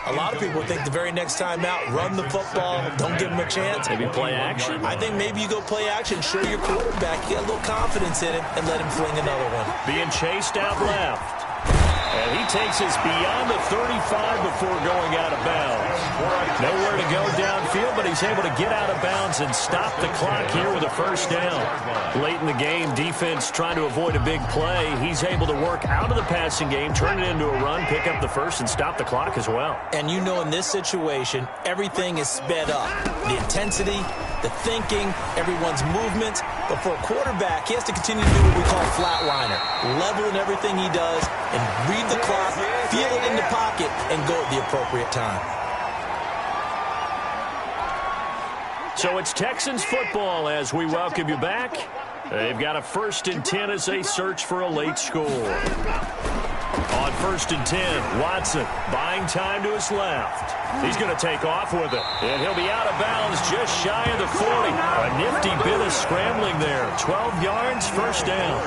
a lot of people think the very next time out, run the football, don't give him a chance. Maybe play action? I think maybe you go play action, show your quarterback, you get a little confidence in him, and let him fling another one. Being chased out left. And he takes us beyond the 35 before going out of bounds. Nowhere to go downfield, but he's able to get out of bounds and stop the clock here with a first down. Late in the game, defense trying to avoid a big play. He's able to work out of the passing game, turn it into a run, pick up the first, and stop the clock as well. And you know in this situation, everything is sped up. The intensity, the thinking, everyone's movements. But for a quarterback, he has to continue to do what we call flatliner. Level in everything he does and read the clock, feel it in the pocket, and go at the appropriate time. So it's Texans football as we welcome you back. They've got a 1st and 10 as they search for a late score. On 1st and 10, Watson buying time to his left. He's going to take off with it. And he'll be out of bounds just shy of the 40. A nifty bit of scrambling there. 12 yards, first down.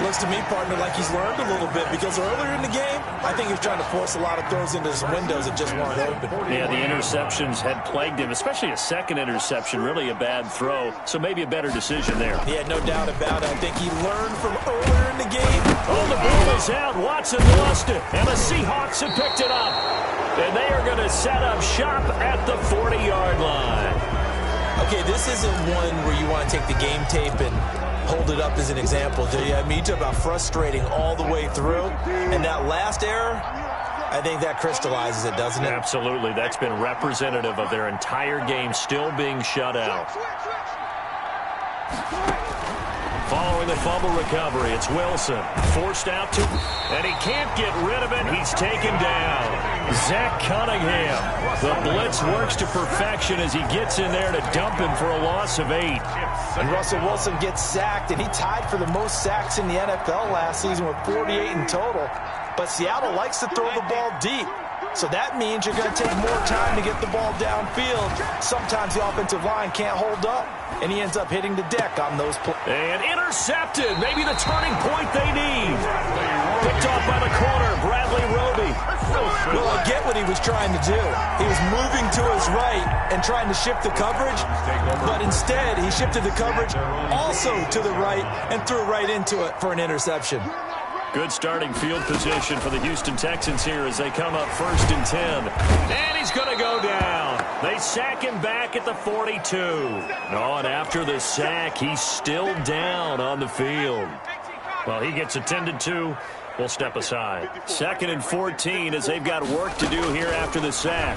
Looks to me, partner, like he's learned a little bit because earlier in the game, I think he was trying to force a lot of throws into his windows that just weren't open. Yeah, the interceptions had plagued him, especially a second interception, really a bad throw. So maybe a better decision there. Yeah, no doubt about it. I think he learned from earlier in the game. Oh, the ball is out. Watson lost it, and the Seahawks have picked it up. And they are going to set up shop at the 40-yard line. Okay, this isn't one where you want to take the game tape and hold it up as an example, do you? I mean, you talk about frustrating all the way through. And that last error, I think that crystallizes it, doesn't it? Absolutely. That's been representative of their entire game still being shut out. Following the fumble recovery, it's Wilson. Forced out to, and he can't get rid of it. He's taken down. Zach Cunningham. The blitz works to perfection as he gets in there to dump him for a loss of 8. And Russell Wilson gets sacked, and he tied for the most sacks in the NFL last season with 48 in total. But Seattle likes to throw the ball deep. So that means you're going to take more time to get the ball downfield. Sometimes the offensive line can't hold up, and he ends up hitting the deck on those plays. And intercepted. Maybe the turning point they need. Picked off by the corner, Bradley Roby. Well, I get what he was trying to do. He was moving to his right and trying to shift the coverage, but instead he shifted the coverage also to the right and threw right into it for an interception. Good starting field position for the Houston Texans here as they come up 1st and 10. And he's going to go down. They sack him back at the 42. Oh, and after the sack, he's still down on the field. Well, he gets attended to. We'll step aside. 2nd and 14 as they've got work to do here after the sack.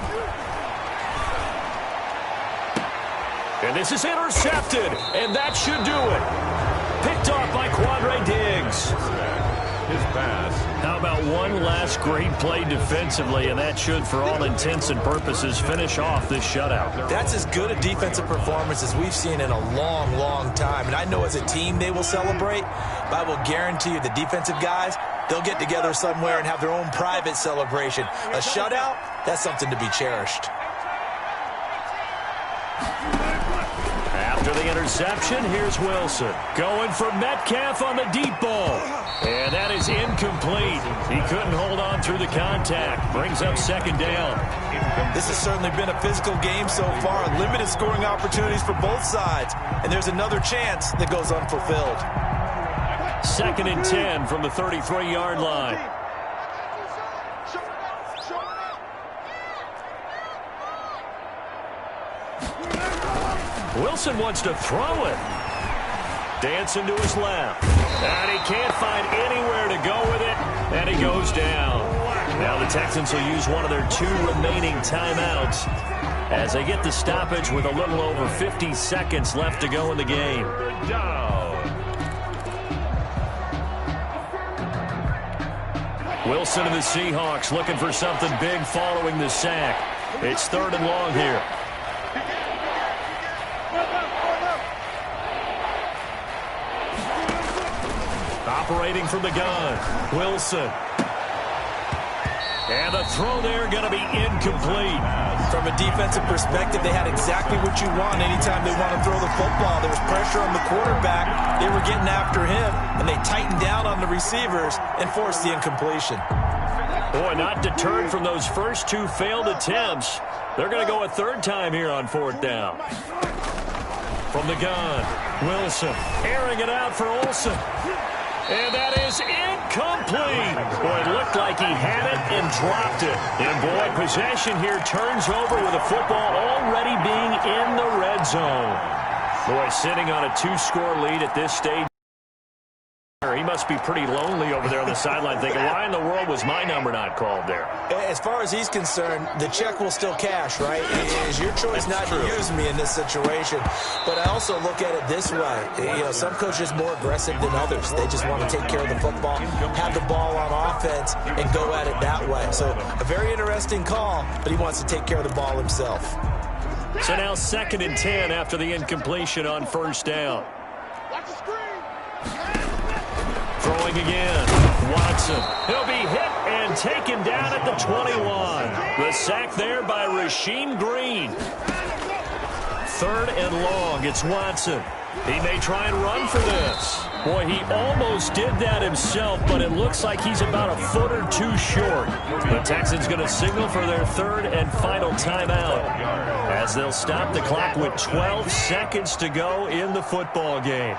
And this is intercepted, and that should do it. Picked off by Quandre Diggs. His pass. How about one last great play defensively, and that should, for all intents and purposes, finish off this shutout. That's as good a defensive performance as we've seen in a long, long time. And I know as a team they will celebrate, but I will guarantee you the defensive guys, they'll get together somewhere and have their own private celebration. A shutout, that's something to be cherished. After the interception, here's Wilson. Going for Metcalf on the deep ball. And that is incomplete. He couldn't hold on through the contact. Brings up 2nd down. This has certainly been a physical game so far. Limited scoring opportunities for both sides. And there's another chance that goes unfulfilled. 2nd and 10 from the 33-yard line. Wilson wants to throw it. Dancing to his left. And he can't find anywhere to go with it. And he goes down. Now the Texans will use one of their 2 remaining timeouts as they get the stoppage with a little over 50 seconds left to go in the game. Wilson and the Seahawks looking for something big following the sack. It's 3rd and long here. operating from the gun. Wilson. And the throw there going to be incomplete. From a defensive perspective, they had exactly what you want anytime they want to throw the football. There was pressure on the quarterback. They were getting after him, and they tightened down on the receivers and forced the incompletion. Boy, not deterred from those first two failed attempts. They're going to go a third time here on fourth down. From the gun, Wilson airing it out for Olsen. And that is incomplete. Boy, it looked like he had it and dropped it. And, boy, possession here turns over with the football already being in the red zone. Boy, sitting on a 2-score lead at this stage. He must be pretty lonely over there on the sideline thinking, why in the world was my number not called there? As far as he's concerned, the check will still cash, right? It is your choice not to use me in this situation. But I also look at it this way. You know, some coaches are more aggressive than others. They just want to take care of the football, have the ball on offense, and go at it that way. So a very interesting call, but he wants to take care of the ball himself. So now 2nd and 10 after the incompletion on first down. Throwing again. Watson. He'll be hit and taken down at the 21. The sack there by Rasheem Green. 3rd and long. It's Watson. He may try and run for this. Boy, he almost did that himself, but it looks like he's about a foot or two short. The Texans going to signal for their 3rd and final timeout as they'll stop the clock with 12 seconds to go in the football game.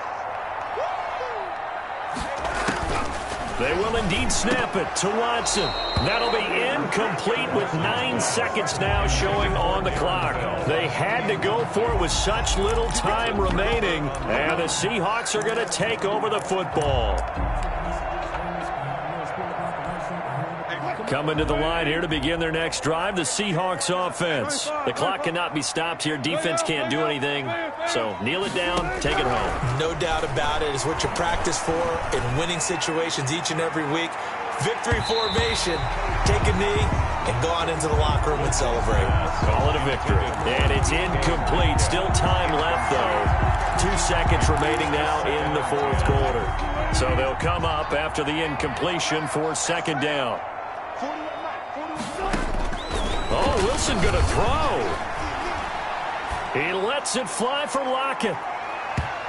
They will indeed snap it to Watson. That'll be incomplete with 9 seconds now showing on the clock. They had to go for it with such little time remaining, and the Seahawks are going to take over the football. Coming to the line here to begin their next drive, the Seahawks offense. The clock cannot be stopped here. Defense can't do anything. So kneel it down, take it home. No doubt about it. It's what you practice for in winning situations each and every week. Victory formation. Take a knee and go on into the locker room and celebrate. Call it a victory. And it's incomplete. Still time left, though. 2 seconds remaining now in the 4th quarter. So they'll come up after the incompletion for 2nd down. Oh, Wilson going to throw. He lets it fly for Lockett.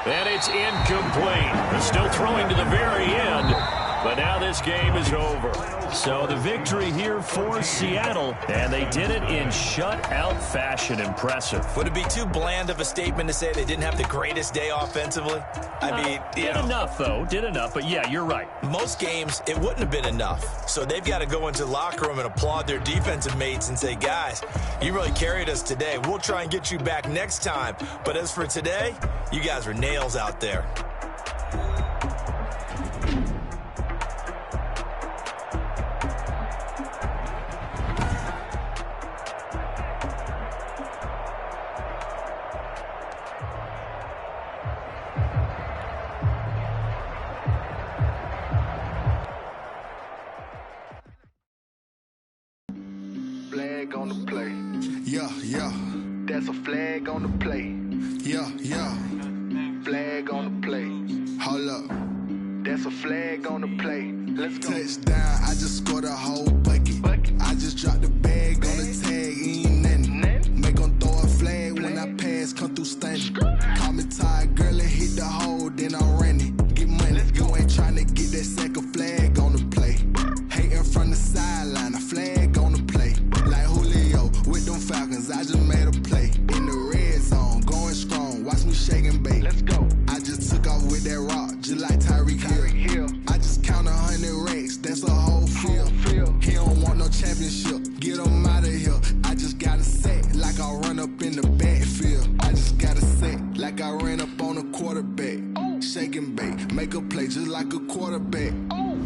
And it's incomplete. Still throwing to the very end. But now this game is over. So the victory here for Seattle, and they did it in shutout fashion. Impressive. Would it be too bland of a statement to say they didn't have the greatest day offensively? I mean, did enough, though. Did enough, but yeah, you're right. Most games, it wouldn't have been enough. So they've got to go into the locker room and applaud their defensive mates and say, guys, you really carried us today. We'll try and get you back next time. But as for today, you guys were nails out there. Flag on the play. Yeah, yeah. That's a flag on the play. Yeah, yeah. Flag on the play. Hold up. That's a flag on the play. Let's go. Touchdown, I just scored a whole bucket. I just dropped the bag on the tag, ain't nothing. Make them throw a flag when I pass, come through stunning. Call me tired, girl, and hit the hole, then I ran it. Get money, you ain't trying to get that second flag on the play. Hating from the sideline, a flag on the play. Like Julio with them Falcons, I just made a play. In the red zone, going strong, watch me shake and bake. Let's go. I just took off with that rock, just like Tyreek Hill. I just count 100 racks, that's a whole field. He don't want no championship, get him out of here. I just got a set, like I run up in the backfield. I just got a set, like I ran up on a quarterback. Shake and bake, make a play just like a quarterback.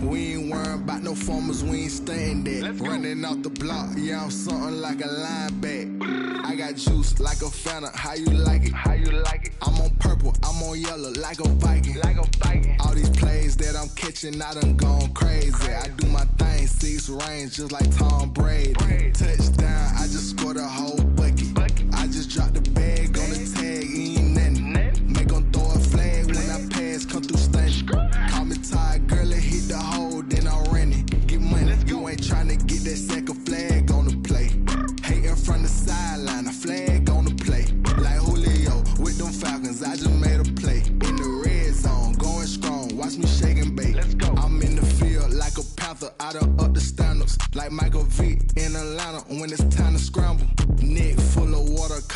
We ain't worrying about no formers, we ain't staying there. Running off the block, yeah, I'm something like a linebacker. I got juice like a Fanta, how you like it? How you like it? I'm on purple, I'm on yellow, like a Viking. Like a Viking. All these plays that I'm catching, I done gone crazy. I do my thing, 6 range, just like Tom Brady. Touchdown, I just scored a whole bucket. I just dropped the bag on the tag, ain't nothing. Make them throw a flag when I pass, come through stunning. Call me tired, girl,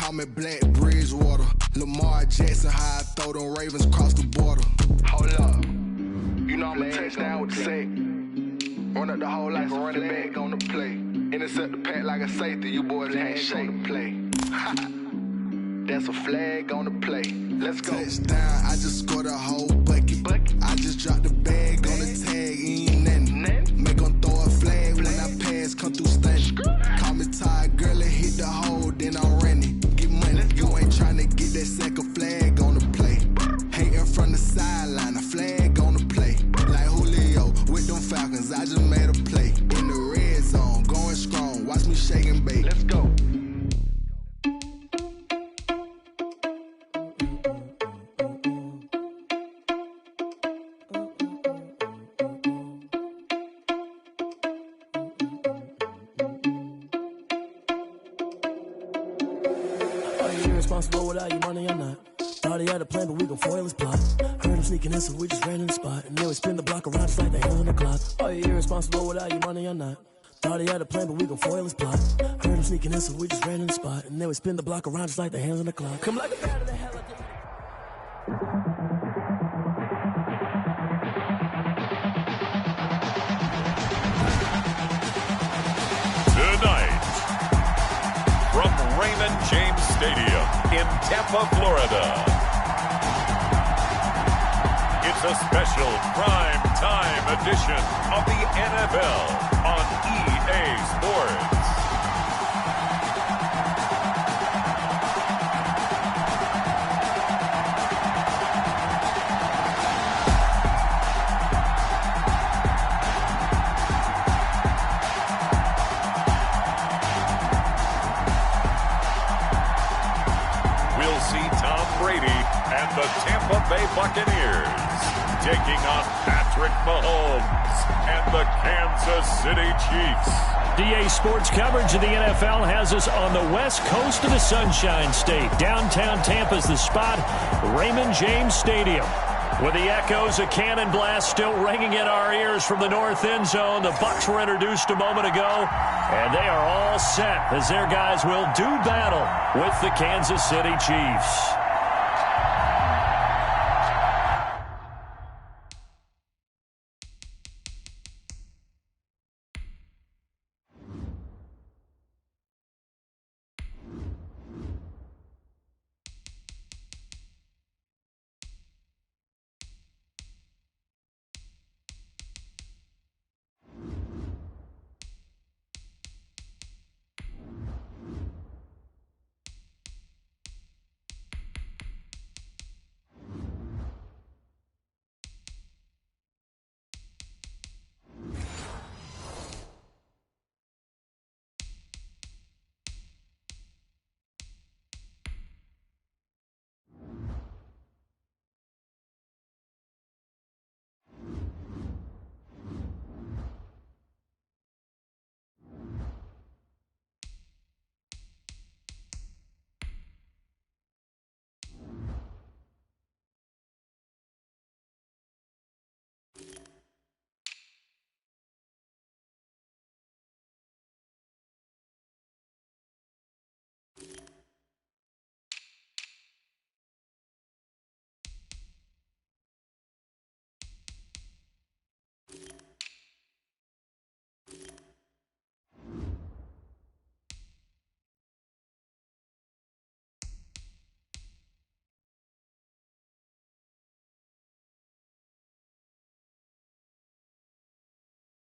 Call me Black Bridgewater. Lamar Jackson, how I throw them Ravens across the border. Hold up. You know I'm a touchdown with the sack. Run up the whole life and running back on the play. Intercept the pack like a safety. You boys ain't shake the play. That's a flag on the play. Let's go. Touchdown, I just scored a whole bucket. I just dropped the bag on the tag, ain't nothing. Make them throw a flag when I pass, come through stunning. Call me tired, girl, and hit the hole, then I'm running. Get money, you ain't tryna get that second flag on the play. Hating from the sideline, a flag on the play. Like Julio with them Falcons, I just made a play. In the red zone, going strong, watch me shake and bake. Let's go. Irresponsible without your money or not. Thought he had a plan, but we gon' foil his plot. Heard him sneaking in, so we just ran in the spot. And then we spin the block around just like the hands on the clock. Are you irresponsible without your money or not? Thought he had a plan, but we gon' foil his plot. Heard him sneaking in, so we just ran in the spot. And then we spin the block around just like the hands on the clock. Come like a bat of the hell I did. Tonight, from Raymond James Stadium in Tampa, Florida, it's a special prime time edition of the NFL on EA Sports. The Tampa Bay Buccaneers taking on Patrick Mahomes and the Kansas City Chiefs. DA Sports coverage of the NFL has us on the west coast of the Sunshine State. Downtown Tampa's the spot, Raymond James Stadium. With the echoes of cannon blast still ringing in our ears from the north end zone, the Bucs were introduced a moment ago, and they are all set as their guys will do battle with the Kansas City Chiefs.